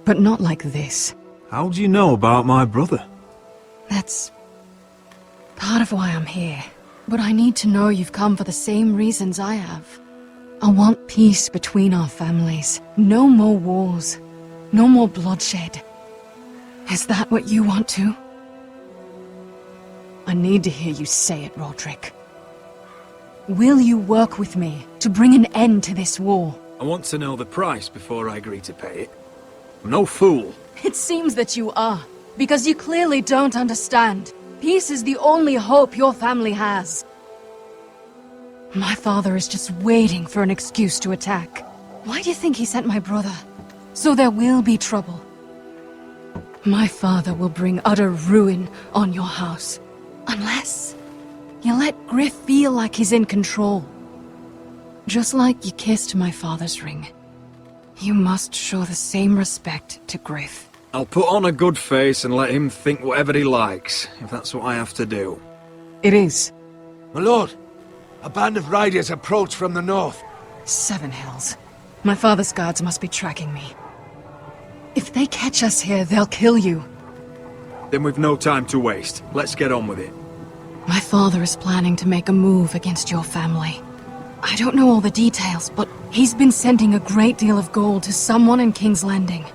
But not like this. How do you know about my brother? That's part of why I'm here. But I need to know you've come for the same reasons I have. I want peace between our families. No more wars. No more bloodshed. Is that what you want too? I need to hear you say it, Roderick. Will you work with me to bring an end to this war? I want to know the price before I agree to pay it. I'm no fool. It seems that you are, because you clearly don't understand. Peace is the only hope your family has. My father is just waiting for an excuse to attack. Why do you think he sent my brother? So there will be trouble. My father will bring utter ruin on your house. Unless you let Griff feel like he's in control. Just like you kissed my father's ring. You must show the same respect to Griff. I'll put on a good face and let him think whatever he likes, if that's what I have to do. It is. My lord, a band of riders approach from the north. 7 Hills. My father's guards must be tracking me. If they catch us here, they'll kill you. Then we've no time to waste. Let's get on with it. My father is planning to make a move against your family. I don't know all the details, but he's been sending a great deal of gold to someone in King's Landing.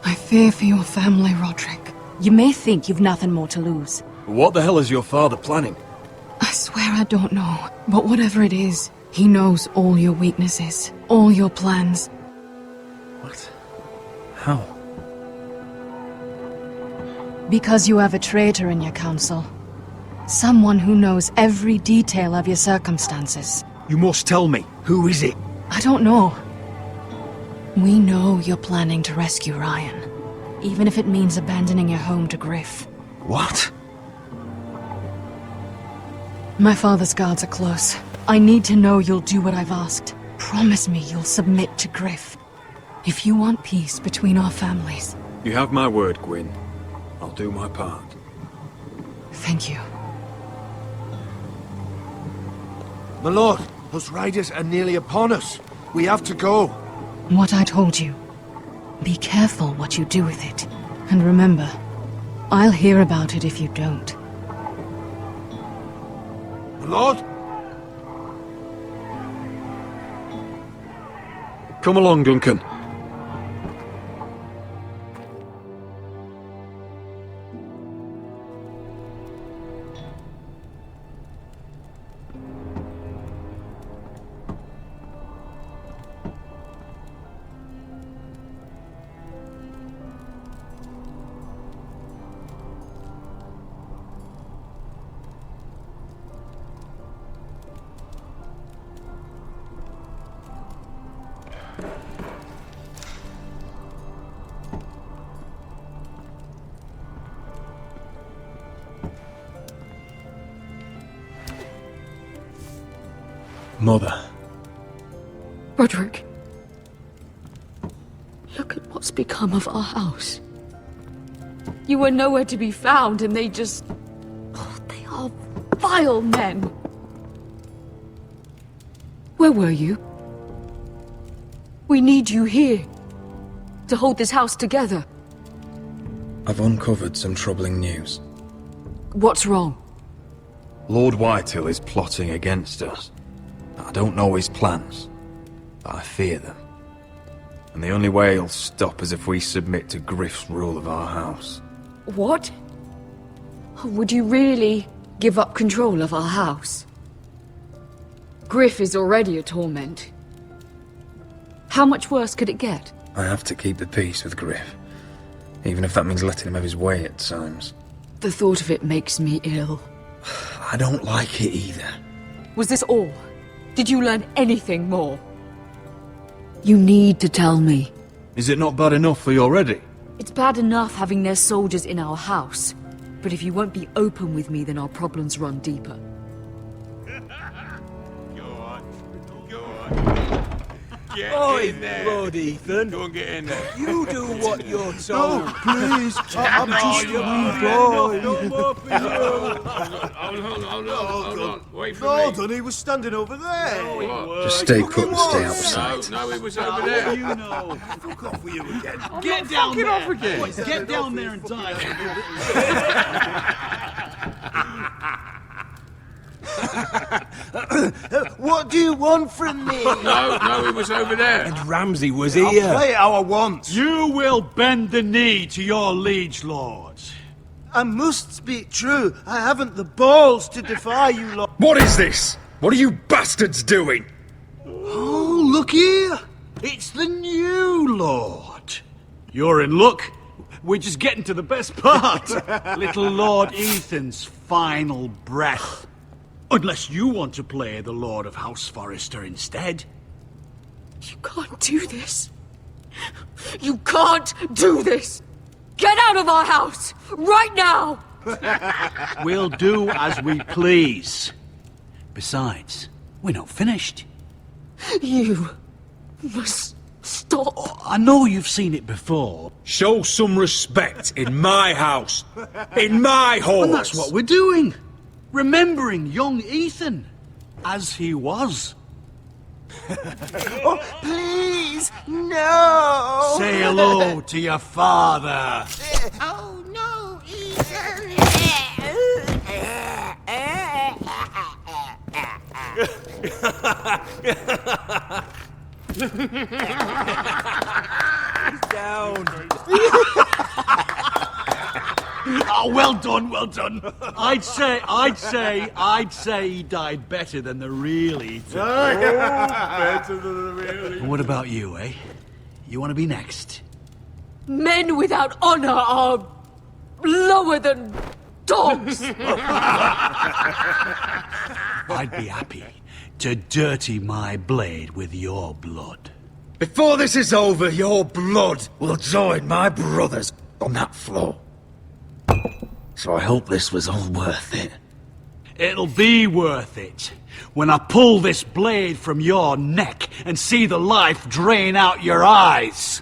I fear for your family, Roderick. You may think you've nothing more to lose. What the hell is your father planning? I swear I don't know, but whatever it is, he knows all your weaknesses, all your plans. What? How? Because you have a traitor in your council. Someone who knows every detail of your circumstances. You must tell me. Who is it? I don't know. We know you're planning to rescue Ryan, even if it means abandoning your home to Griff. What? My father's guards are close. I need to know you'll do what I've asked. Promise me you'll submit to Griff. If you want peace between our families. You have my word, Gwyn. I'll do my part. Thank you. My lord, those riders are nearly upon us. We have to go. What I told you. Be careful what you do with it. And remember, I'll hear about it if you don't. My lord? Come along, Duncan. Mother. Roderick. Look at what's become of our house. You were nowhere to be found, and they just... Oh, they are vile men. Where were you? We need you here. To hold this house together. I've uncovered some troubling news. What's wrong? Lord Whitehill is plotting against us. I don't know his plans, but I fear them. And the only way he'll stop is if we submit to Griff's rule of our house. What? Would you really give up control of our house? Griff is already a torment. How much worse could it get? I have to keep the peace with Griff, even if that means letting him have his way at times. The thought of it makes me ill. I don't like it either. Was this all? Did you learn anything more? You need to tell me. Is it not bad enough for you already? It's bad enough having their soldiers in our house. But if you won't be open with me, then our problems run deeper. Get in there. Lord Ethan. Go and get in there. You do what you're told. No, please. I'm just a wee boy. No more for you. Hold on. Wait for Hold me. on, he was standing over there. Just stay put and stay out of sight. No, he was over there. You know. Fuck off with you again. Get down there. off again. Boys, get down there and die. What do you want from me? No, he was over there. And Ramsay was I'll here. play it how I want. You will bend the knee to your liege lord. I must speak true. I haven't the balls to defy you lot. What is this? What are you bastards doing? Oh, look here. It's the new lord. You're in luck. We're just getting to the best part. Little Lord Ethan's final breath. Unless you want to play the Lord of House Forrester instead. You can't do this. You can't do this. Get out of our house! Right now! We'll do as we please. Besides, we're not finished. You must stop. I know you've seen it before. Show some respect in my house. In my home. And that's what we're doing. Remembering young Ethan. As he was. Oh, please, no! Say hello to your father. Oh, no, Down. Oh, well done, well done. I'd say he died better than the real Ethan. Better than the real And what about you, eh? You want to be next? Men without honor are lower than dogs. I'd be happy to dirty my blade with your blood. Before this is over, your blood will join my brother's on that floor. So I hope this was all worth it. It'll be worth it when I pull this blade from your neck and see the life drain out your eyes.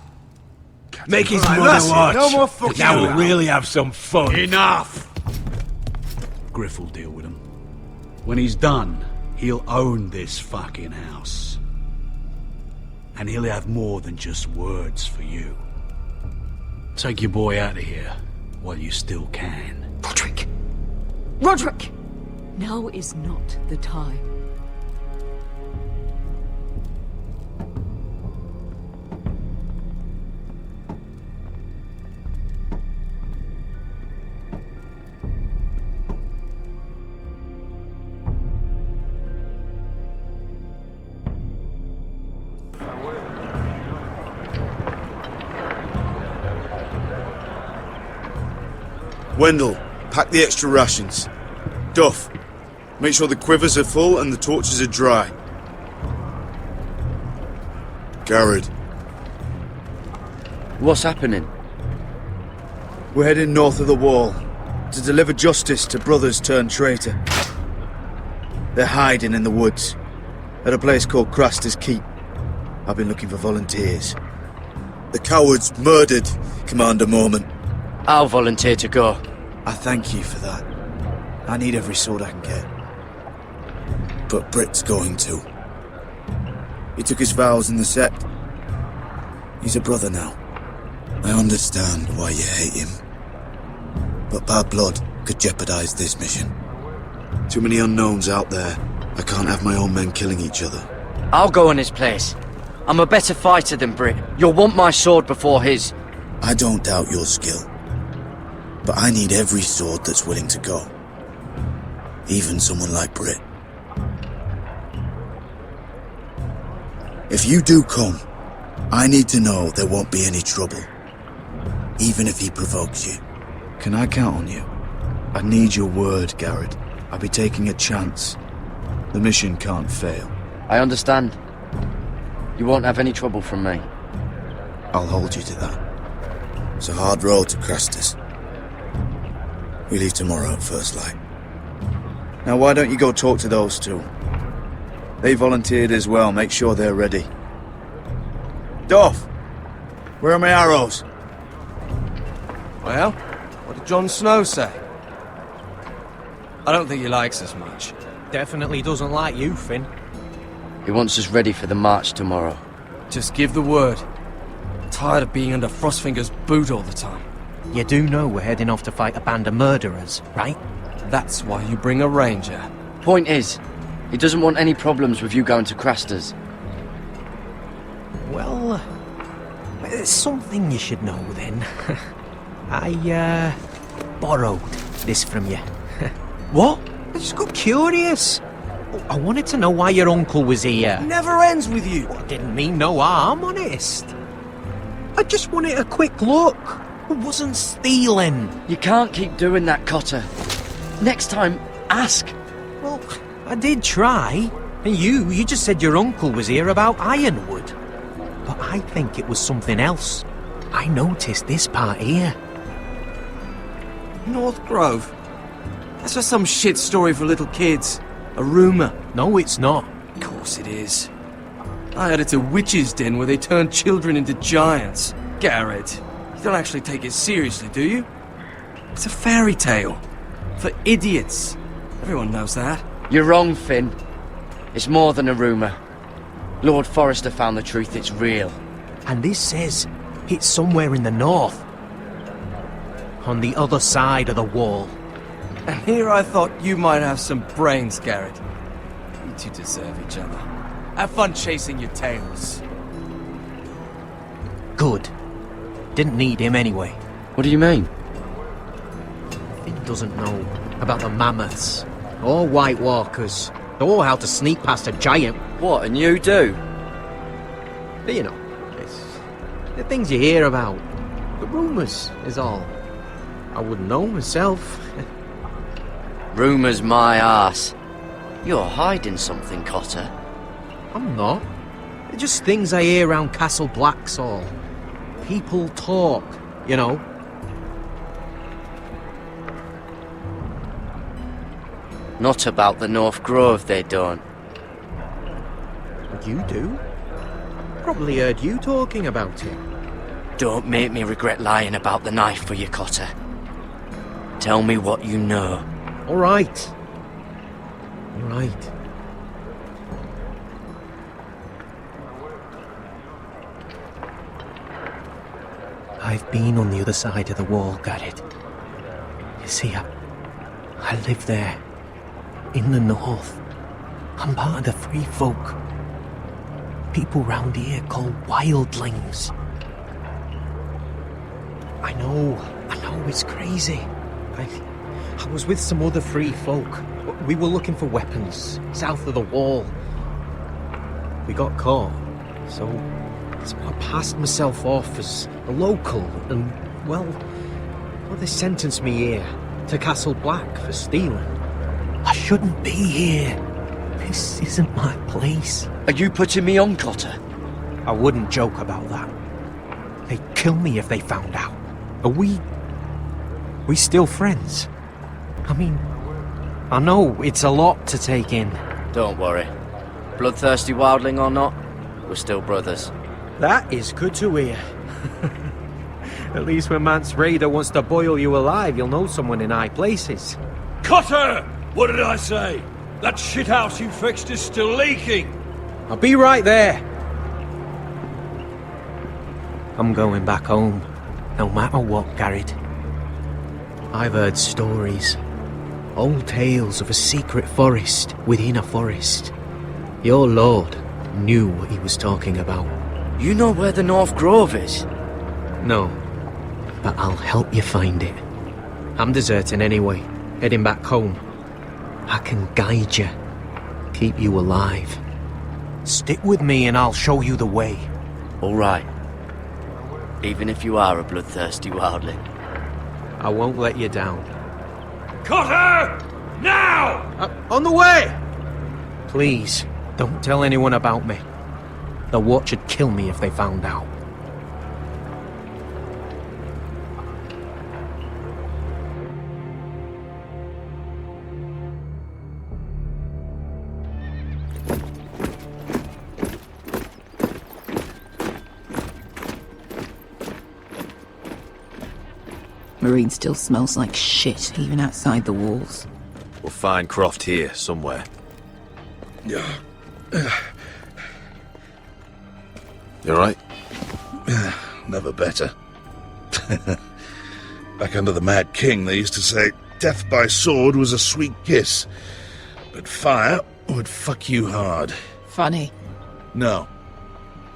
Make his Right, mother that's it. watch. No more fucking Now we'll around. really have some fun. Enough! Griff will deal with him. When he's done, he'll own this fucking house. And he'll have more than just words for you. Take your boy out of here while you still can. Roderick! Roderick! Now is not the time. Wendell, pack the extra rations. Duff, make sure the quivers are full and the torches are dry. Garrett. What's happening? We're heading north of the wall to deliver justice to brothers turned traitor. They're hiding in the woods at a place called Craster's Keep. I've been looking for volunteers. The cowards murdered Commander Mormon. I'll volunteer to go. I thank you for that. I need every sword I can get. But Britt's going too. He took his vows in the sect. He's a brother now. I understand why you hate him. But bad blood could jeopardize this mission. Too many unknowns out there. I can't have my own men killing each other. I'll go in his place. I'm a better fighter than Britt. You'll want my sword before his. I don't doubt your skill. But I need every sword that's willing to go. Even someone like Britt. If you do come, I need to know there won't be any trouble. Even if he provokes you. Can I count on you? I need your word, Garrett. I'll be taking a chance. The mission can't fail. I understand. You won't have any trouble from me. I'll hold you to that. It's a hard road to Crestus. We leave tomorrow at first light. Now why don't you go talk to those two? They volunteered as well, make sure they're ready. Doff! Where are my arrows? Well, what did Jon Snow say? I don't think he likes us much. Definitely doesn't like you, Finn. He wants us ready for the march tomorrow. Just give the word. Tired of being under Frostfinger's boot all the time. You do know we're heading off to fight a band of murderers, right? That's why you bring a ranger. Point is, he doesn't want any problems with you going to Craster's. Well, there's something you should know then. I, borrowed this from you. What? I just got curious. I wanted to know why your uncle was here. Never ends with you. I didn't mean no harm, honest. I just wanted a quick look. I wasn't stealing. You can't keep doing that, Cotter. Next time, ask. Well, I did try. And you just said your uncle was here about Ironwood. But I think it was something else. I noticed this part here. North Grove? That's just some shit story for little kids. A rumour. No, it's not. Of course it is. I heard it's a witch's den where they turn children into giants. Garrett, you don't actually take it seriously, do you? It's a fairy tale. For idiots. Everyone knows that. You're wrong, Finn. It's more than a rumour. Lord Forrester found the truth, it's real. And this says it's somewhere in the north. On the other side of the wall. And here I thought you might have some brains, Garrett. You two deserve each other. Have fun chasing your tails. Good. Didn't need him anyway. What do you mean? Finn doesn't know about the mammoths, or White Walkers, or how to sneak past a giant. What, and you do? But you know, it's the things you hear about. The rumours is all. I wouldn't know myself. Rumours my arse. You're hiding something, Cotter. I'm not. They're just things I hear around Castle Black's all. People talk, you know. Not about the North Grove, they don't. You do? Probably heard you talking about it. Don't make me regret lying about the knife for you, Cotter. Tell me what you know. All right. All right. I've been on the other side of the wall, Garrett. You see, I live there. In the north. I'm part of the free folk. People round here call wildlings. I know it's crazy. I was with some other free folk. We were looking for weapons, south of the wall. We got caught, so I passed myself off as a local, and, well, they sentenced me here, to Castle Black for stealing. I shouldn't be here. This isn't my place. Are you putting me on, Cotter? I wouldn't joke about that. They'd kill me if they found out. Are we still friends? I mean, I know it's a lot to take in. Don't worry. Bloodthirsty wildling or not, we're still brothers. That is good to hear. At least when Mance Raider wants to boil you alive, you'll know someone in high places. Cotter! What did I say? That shithouse you fixed is still leaking! I'll be right there. I'm going back home, no matter what, Garrett. I've heard stories. Old tales of a secret forest within a forest. Your lord knew what he was talking about. You know where the North Grove is? No, but I'll help you find it. I'm deserting anyway, heading back home. I can guide you, keep you alive. Stick with me and I'll show you the way. All right. Even if you are a bloodthirsty wildling. I won't let you down. Cotter! Now! On the way! Please, don't tell anyone about me. The Watch would kill me if they found out. Marine still smells like shit, even outside the walls. We'll find Croft here, somewhere. You alright? Never better. Back under the Mad King, they used to say, death by sword was a sweet kiss, but fire would fuck you hard. Funny. No,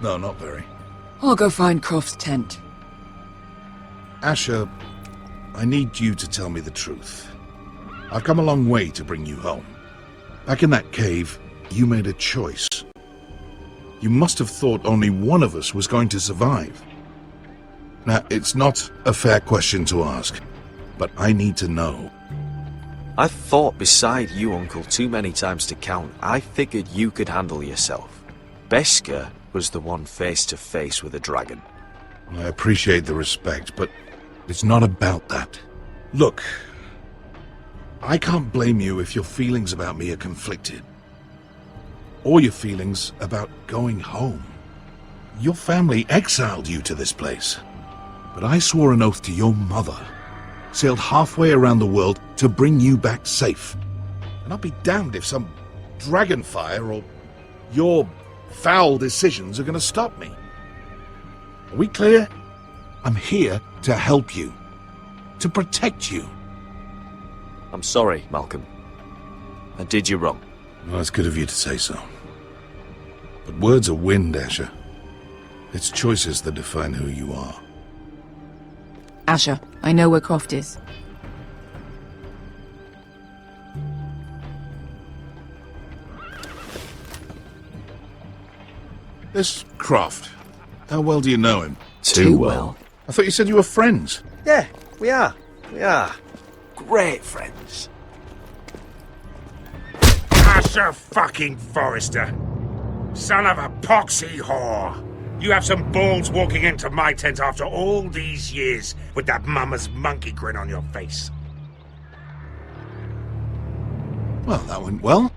not very. I'll go find Croft's tent. Asher, I need you to tell me the truth. I've come a long way to bring you home. Back in that cave, you made a choice. You must have thought only one of us was going to survive. Now, it's not a fair question to ask, but I need to know. I've fought beside you, Uncle, too many times to count. I figured you could handle yourself. Beskar was the one face to face with a dragon. I appreciate the respect, but it's not about that. Look, I can't blame you if your feelings about me are conflicted. or your feelings about going home. Your family exiled you to this place. But I swore an oath to your mother, sailed halfway around the world to bring you back safe. And I'll be damned if some dragonfire or your foul decisions are going to stop me. Are we clear? I'm here to help you, to protect you. I'm sorry, Malcolm. I did you wrong. Well, it's good of you to say so. But words are wind, Asher. It's choices that define who you are. Asher, I know where Croft is. This Croft, how well do you know him? Too well. I thought you said you were friends. Yeah, we are. We are. Great friends. Asher fucking Forrester. Son of a poxy whore. You have some balls walking into my tent after all these years with that mama's monkey grin on your face. Well, that went well.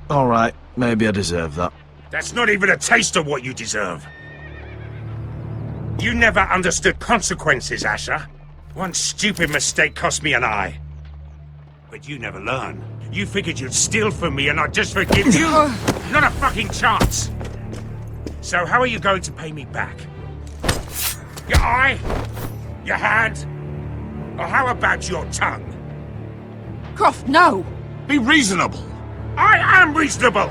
All right, maybe I deserve that. That's not even a taste of what you deserve. You never understood consequences, Asher. One stupid mistake cost me an eye. But you never learn. You figured you'd steal from me and I'd just forgive you? Not a fucking chance! So how are you going to pay me back? Your eye? Your hand? Or how about your tongue? Croft, no! Be reasonable! I am reasonable!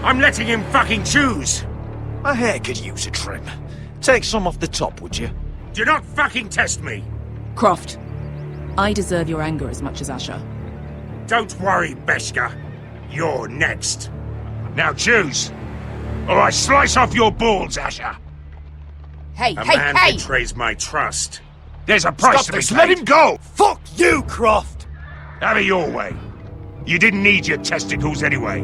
I'm letting him fucking choose! My hair could use a trim. Take some off the top, would you? Do not fucking test me! Croft, I deserve your anger as much as Asher. Don't worry, Beshka. You're next. Now choose, or I slice off your balls, Asher. Hey, A man betrays my trust. There's a price to be paid. Let him go! Fuck you, Croft! Have it your way. You didn't need your testicles anyway.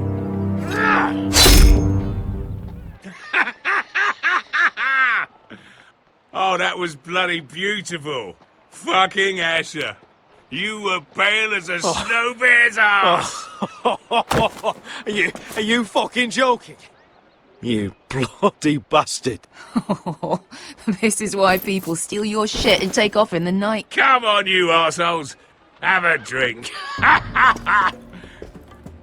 Oh, that was bloody beautiful. Fucking Asher. You were pale as a snow bear's ass. Are you fucking joking? You bloody bastard. This is why people steal your shit and take off in the night. Come on, you assholes. Have a drink.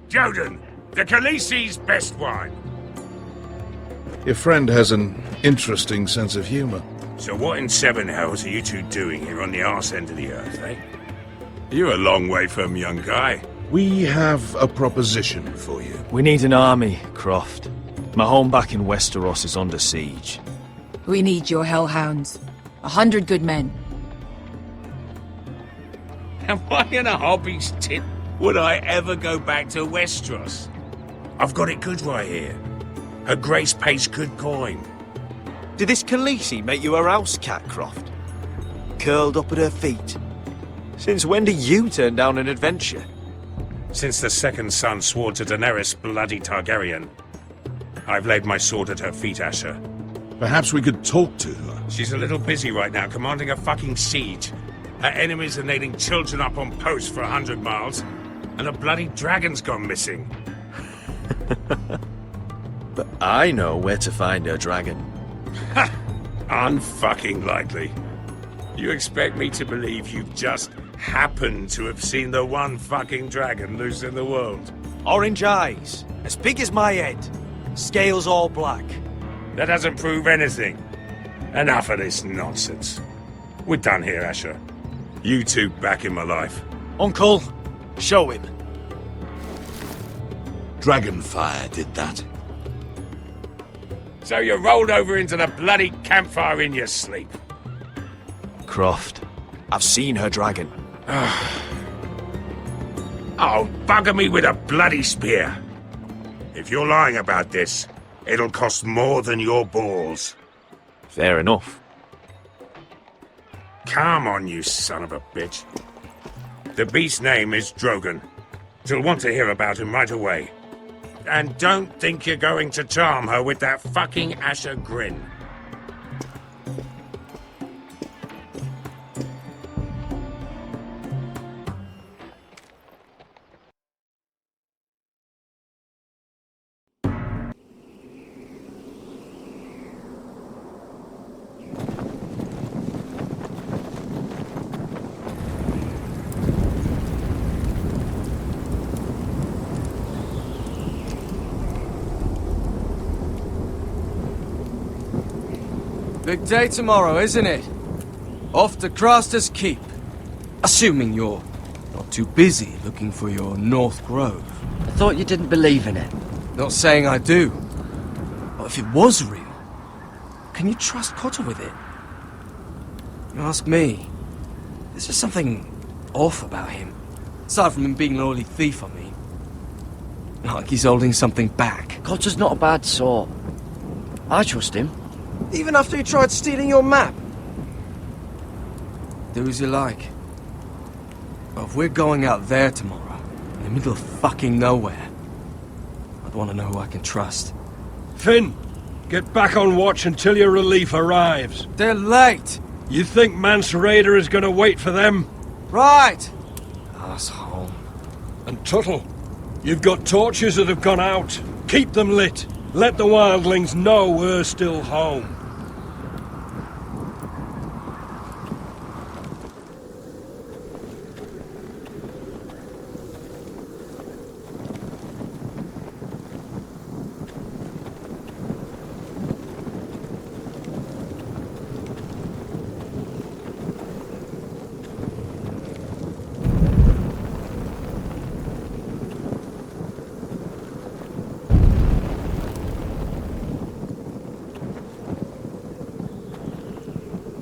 Joden, the Khaleesi's best wine. Your friend has an interesting sense of humor. So what in seven hells are you two doing here on the arse end of the earth, eh? You're a long way from, young guy. We have a proposition for you. We need an army, Croft. My home back in Westeros is under siege. We need your hellhounds. 100 good men. Am I in a hobby's tit? Would I ever go back to Westeros? I've got it good right here. Her Grace pays good coin. Did this Khaleesi make you her house cat, Croft? Curled up at her feet? Since when do you turn down an adventure? Since the second son swore to Daenerys bloody Targaryen. I've laid my sword at her feet, Asher. Perhaps we could talk to her. She's a little busy right now, commanding a fucking siege. Her enemies are nailing children up on posts for 100 miles, and a bloody dragon's gone missing. But I know where to find her dragon. Ha! Unfucking likely. You expect me to believe you've just happened to have seen the one fucking dragon loose in the world? Orange eyes, as big as my head. Scales all black. That doesn't prove anything. Enough of this nonsense. We're done here, Asher. You two back in my life. Uncle, show him. Dragonfire did that. So you rolled over into the bloody campfire in your sleep. Croft, I've seen her dragon. Oh, bugger me with a bloody spear. If you're lying about this, it'll cost more than your balls. Fair enough. Come on, you son of a bitch. The beast's name is Drogon. She'll want to hear about him right away. And don't think you're going to charm her with that fucking Asher grin. Big day tomorrow, isn't it? Off to Craster's Keep. Assuming you're not too busy looking for your North Grove. I thought you didn't believe in it. Not saying I do. But if it was real, can you trust Cotter with it? You ask me, there's just something off about him. Aside from him being an early thief, I mean. Like he's holding something back. Cotter's not a bad sort. I trust him. Even after he tried stealing your map? Do as you like. But if we're going out there tomorrow, in the middle of fucking nowhere, I'd want to know who I can trust. Finn, get back on watch until your relief arrives. They're late! You think Mance Raider is gonna wait for them? Right! Asshole. And Tuttle, you've got torches that have gone out. Keep them lit. Let the wildlings know we're still home.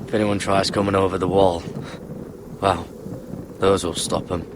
If anyone tries coming over the wall, well, those will stop them.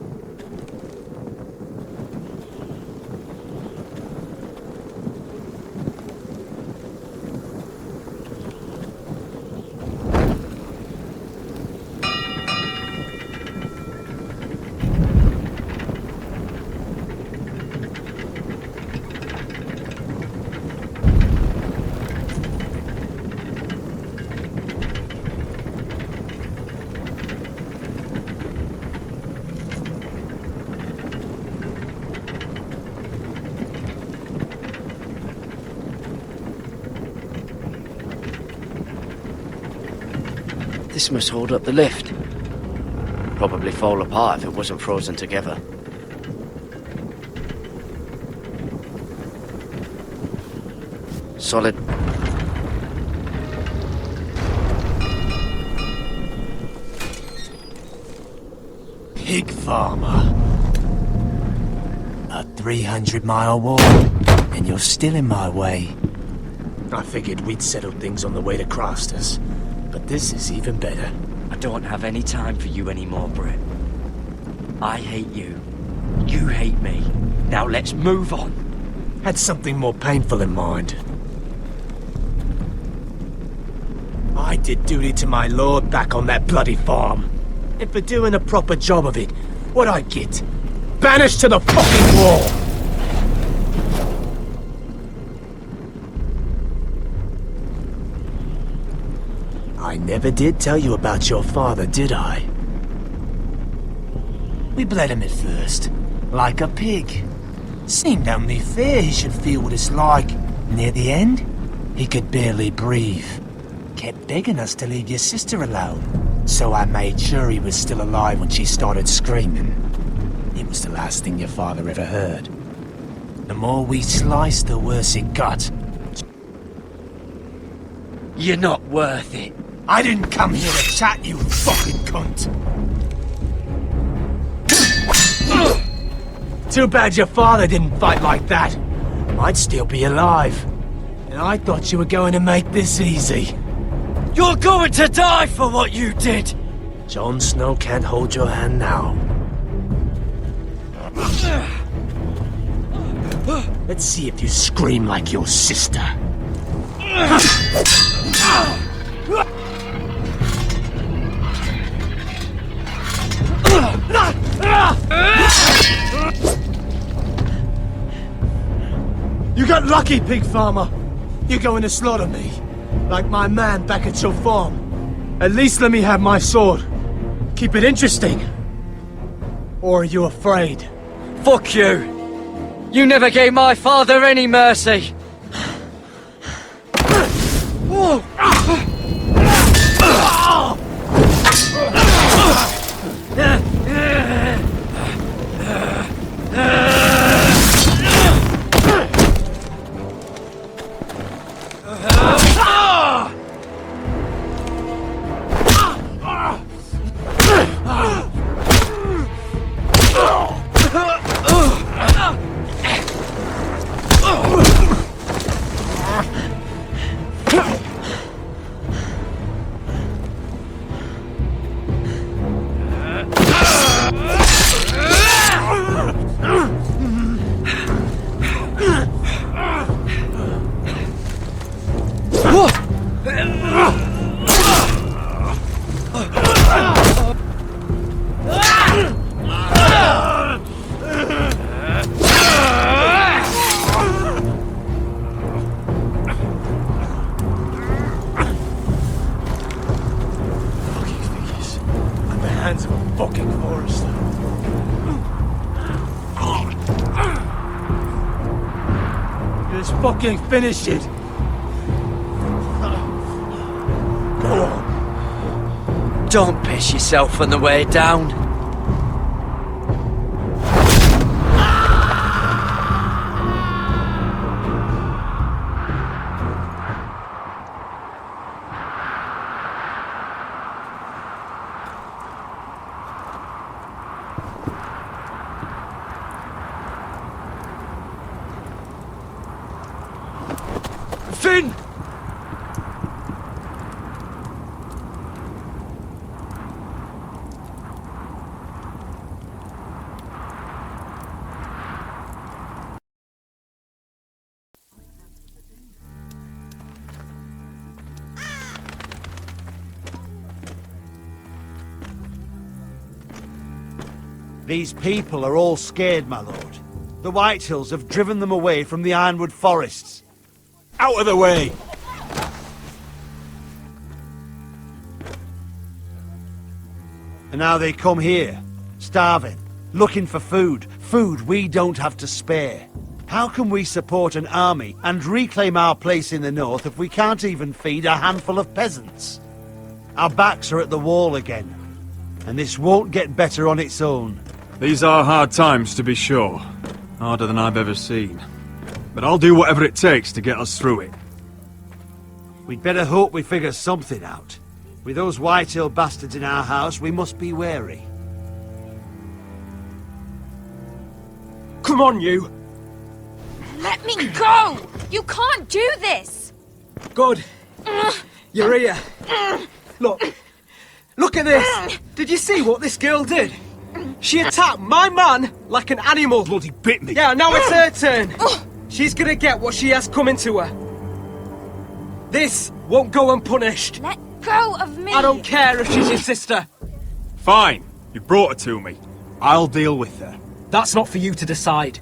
This must hold up the lift. Probably fall apart if it wasn't frozen together. Solid. Pig farmer. A 300-mile walk, and you're still in my way. I figured we'd settle things on the way to Craster's, but this is even better. I don't have any time for you anymore, Britt. I hate you. You hate me. Now let's move on. Had something more painful in mind. I did duty to my lord back on that bloody farm. And for doing a proper job of it, what'd I get? Banished to the fucking wall! I never did tell you about your father, did I? We bled him at first, like a pig. Seemed only fair he should feel what it's like. Near the end, he could barely breathe. Kept begging us to leave your sister alone, so I made sure he was still alive when she started screaming. It was the last thing your father ever heard. The more we sliced, the worse it got. You're not worth it. I didn't come here to chat, you fucking cunt! Too bad your father didn't fight like that. Might still be alive. And I thought you were going to make this easy. You're going to die for what you did! Jon Snow can't hold your hand now. Let's see if you scream like your sister. You got lucky, pig farmer. You're going to slaughter me, like my man back at your farm. At least let me have my sword. Keep it interesting. Or are you afraid? Fuck you! You never gave my father any mercy! fucking Forrester. Just fucking finish it. Go on. Don't piss yourself on the way down. Finn! These people are all scared, my lord. The Whitehills have driven them away from the Ironwood forests. Out of the way! And now they come here, starving, looking for food. Food we don't have to spare. How can we support an army and reclaim our place in the north if we can't even feed a handful of peasants? Our backs are at the wall again, and this won't get better on its own. These are hard times, to be sure. Harder than I've ever seen. But I'll do whatever it takes to get us through it. We'd better hope we figure something out. With those Whitehill bastards in our house, we must be wary. Come on, you! Let me go! You can't do this! Good. You're here. Look. Look at this! Did you see what this girl did? She attacked my man like an animal. Bloody bit me. Yeah, now it's her turn. She's gonna get what she has coming to her. This won't go unpunished. Let go of me! I don't care if she's your sister. Fine. You brought her to me. I'll deal with her. That's not for you to decide.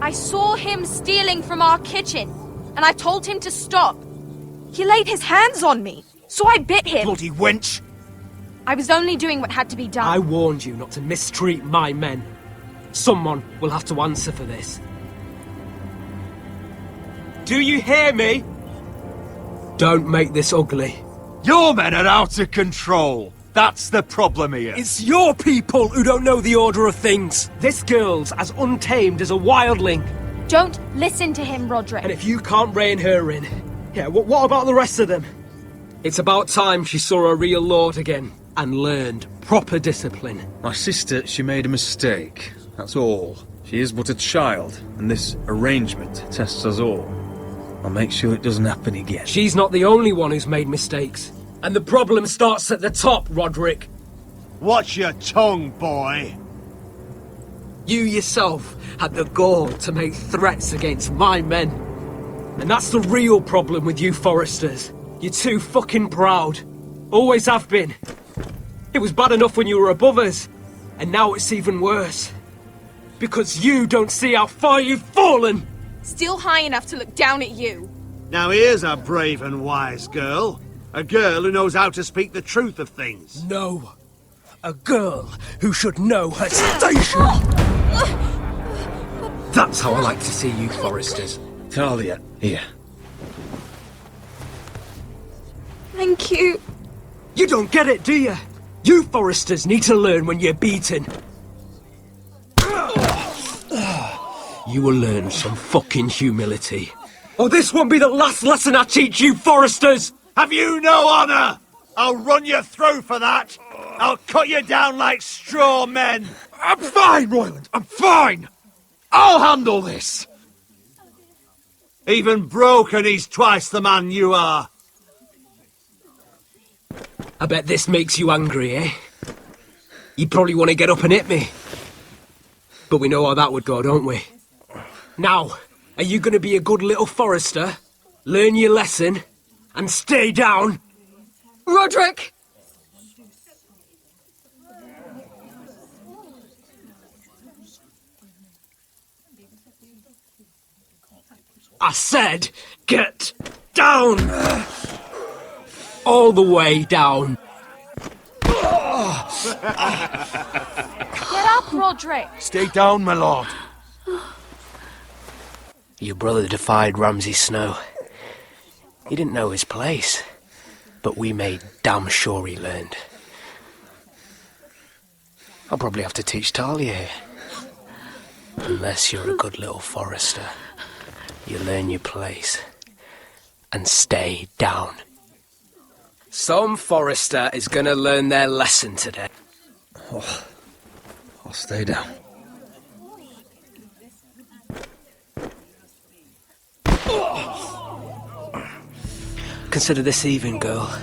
I saw him stealing from our kitchen, and I told him to stop. He laid his hands on me, so I bit him. Bloody wench! I was only doing what had to be done. I warned you not to mistreat my men. Someone will have to answer for this. Do you hear me? Don't make this ugly. Your men are out of control. That's the problem here. It's your people who don't know the order of things. This girl's as untamed as a wildling. Don't listen to him, Roderick. And if you can't rein her in, yeah, what about the rest of them? It's about time she saw a real lord again and learned proper discipline. My sister, she made a mistake. That's all. She is but a child, and this arrangement tests us all. I'll make sure it doesn't happen again. She's not the only one who's made mistakes. And the problem starts at the top, Roderick. Watch your tongue, boy. You yourself had the gall to make threats against my men. And that's the real problem with you Forresters. You're too fucking proud. Always have been. It was bad enough when you were above us. And now it's even worse. Because you don't see how far you've fallen! Still high enough to look down at you. Now here's a brave and wise girl. A girl who knows how to speak the truth of things. No. A girl who should know her station. That's how I like to see you, Forresters. Talia, here. Thank you. You don't get it, do you? You Forresters need to learn when you're beaten. You will learn some fucking humility. Or this won't be the last lesson I teach you, Forresters! Have you no honor? I'll run you through for that. I'll cut you down like straw men. I'm fine, Royland. I'm fine. I'll handle this. Even broken, he's twice the man you are. I bet this makes you angry, eh? You probably want to get up and hit me. But we know how that would go, don't we? Now, are you going to be a good little Forrester, learn your lesson, and stay down? Roderick! I said, get down! all the way down. Get up, Roderick! Stay down, my lord. Your brother defied Ramsay Snow. He didn't know his place, but we made damn sure he learned. I'll probably have to teach Talia here. Unless you're a good little forester. You learn your place. And stay down. Some forester is gonna learn their lesson today. Oh, I'll stay down. Consider this even, girl.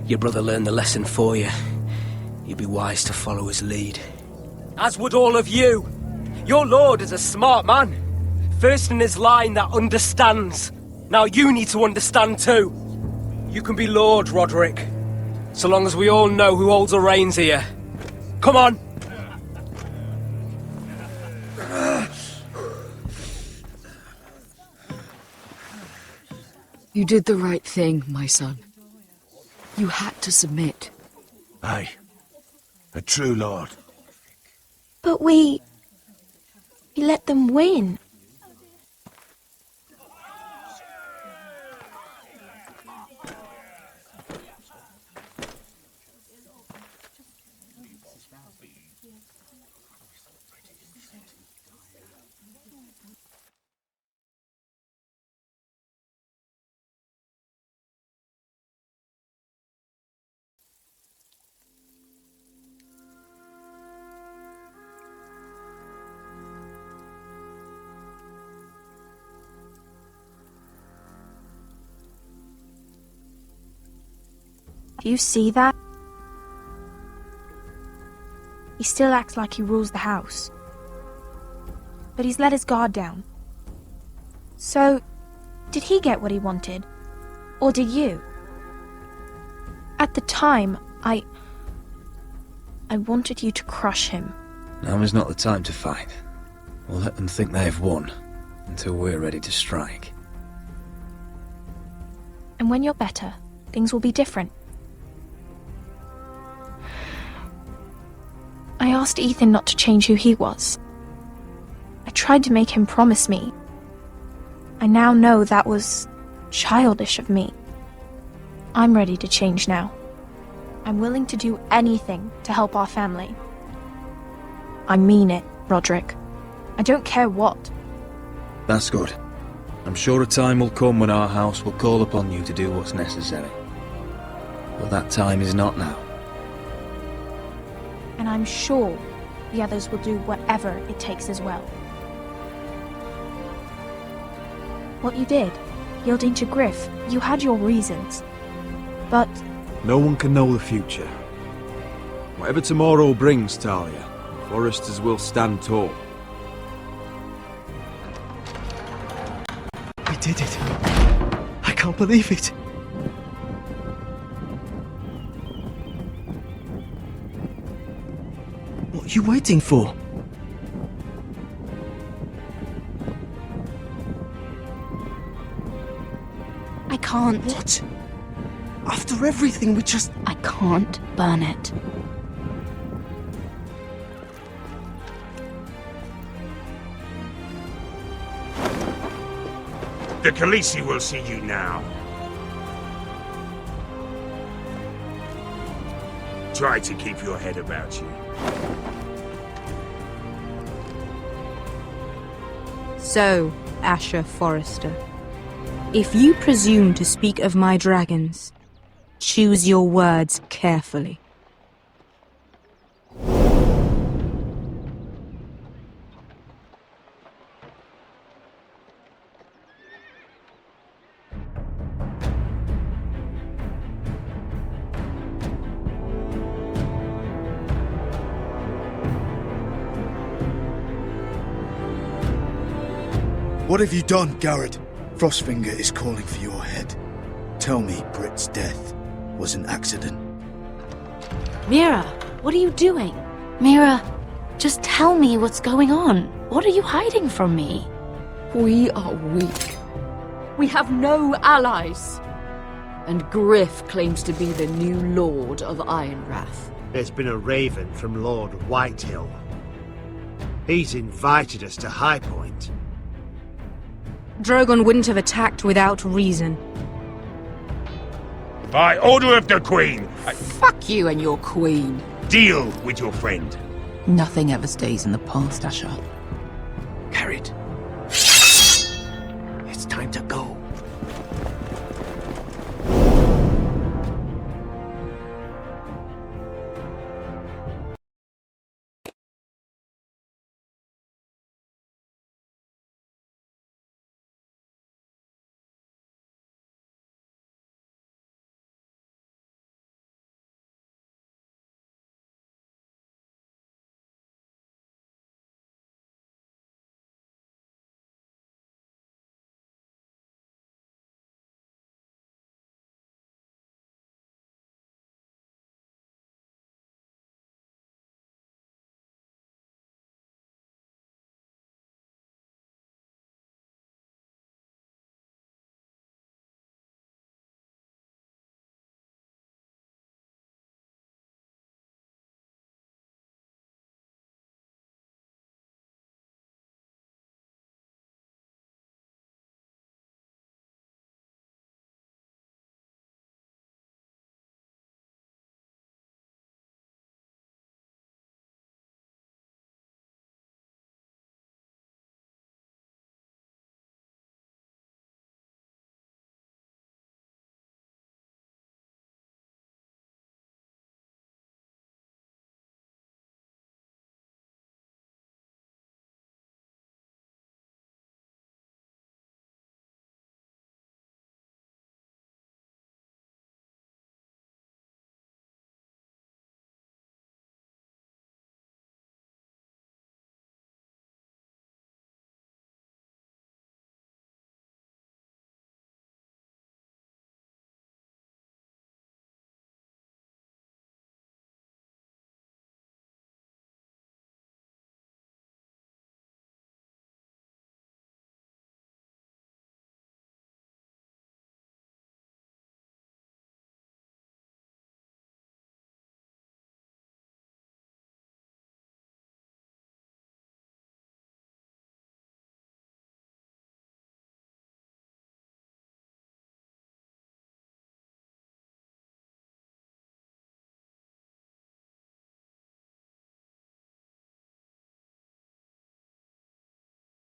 Your brother learned the lesson for you. You'd be wise to follow his lead. As would all of you. Your lord is a smart man. First in his line that understands. Now you need to understand too. You can be Lord, Roderick. So long as we all know who holds the reins here. Come on! You did the right thing, my son. You had to submit. Aye. A true lord. But we let them win. Do you see that? He still acts like he rules the house. But he's let his guard down. So, did he get what he wanted? Or did you? At the time, I wanted you to crush him. Now is not the time to fight. We'll let them think they've won, until we're ready to strike. And when you're better, things will be different. I asked Ethan not to change who he was. I tried to make him promise me. I now know that was childish of me. I'm ready to change now. I'm willing to do anything to help our family. I mean it, Roderick. I don't care what. That's good. I'm sure a time will come when our house will call upon you to do what's necessary. But that time is not now. And I'm sure the others will do whatever it takes as well. What you did, yielding to Griff, you had your reasons. But No one can know the future. Whatever tomorrow brings, Talia, foresters will stand tall. We did it. I can't believe it. What are you waiting for? I can't. What? After everything we just... I can't burn it. The Khaleesi will see you now. Try to keep your head about you. So, Asher Forrester, if you presume to speak of my dragons, choose your words carefully. What have you done, Garrett? Frostfinger is calling for your head. Tell me Britt's death was an accident. Mira, what are you doing? Mira, just tell me what's going on. What are you hiding from me? We are weak. We have no allies. And Griff claims to be the new Lord of Ironrath. There's been a raven from Lord Whitehill. He's invited us to High Point. Drogon wouldn't have attacked without reason. By order of the Queen, Fuck you and your queen. deal with your friend. Nothing ever stays in the past, Asher. Carried.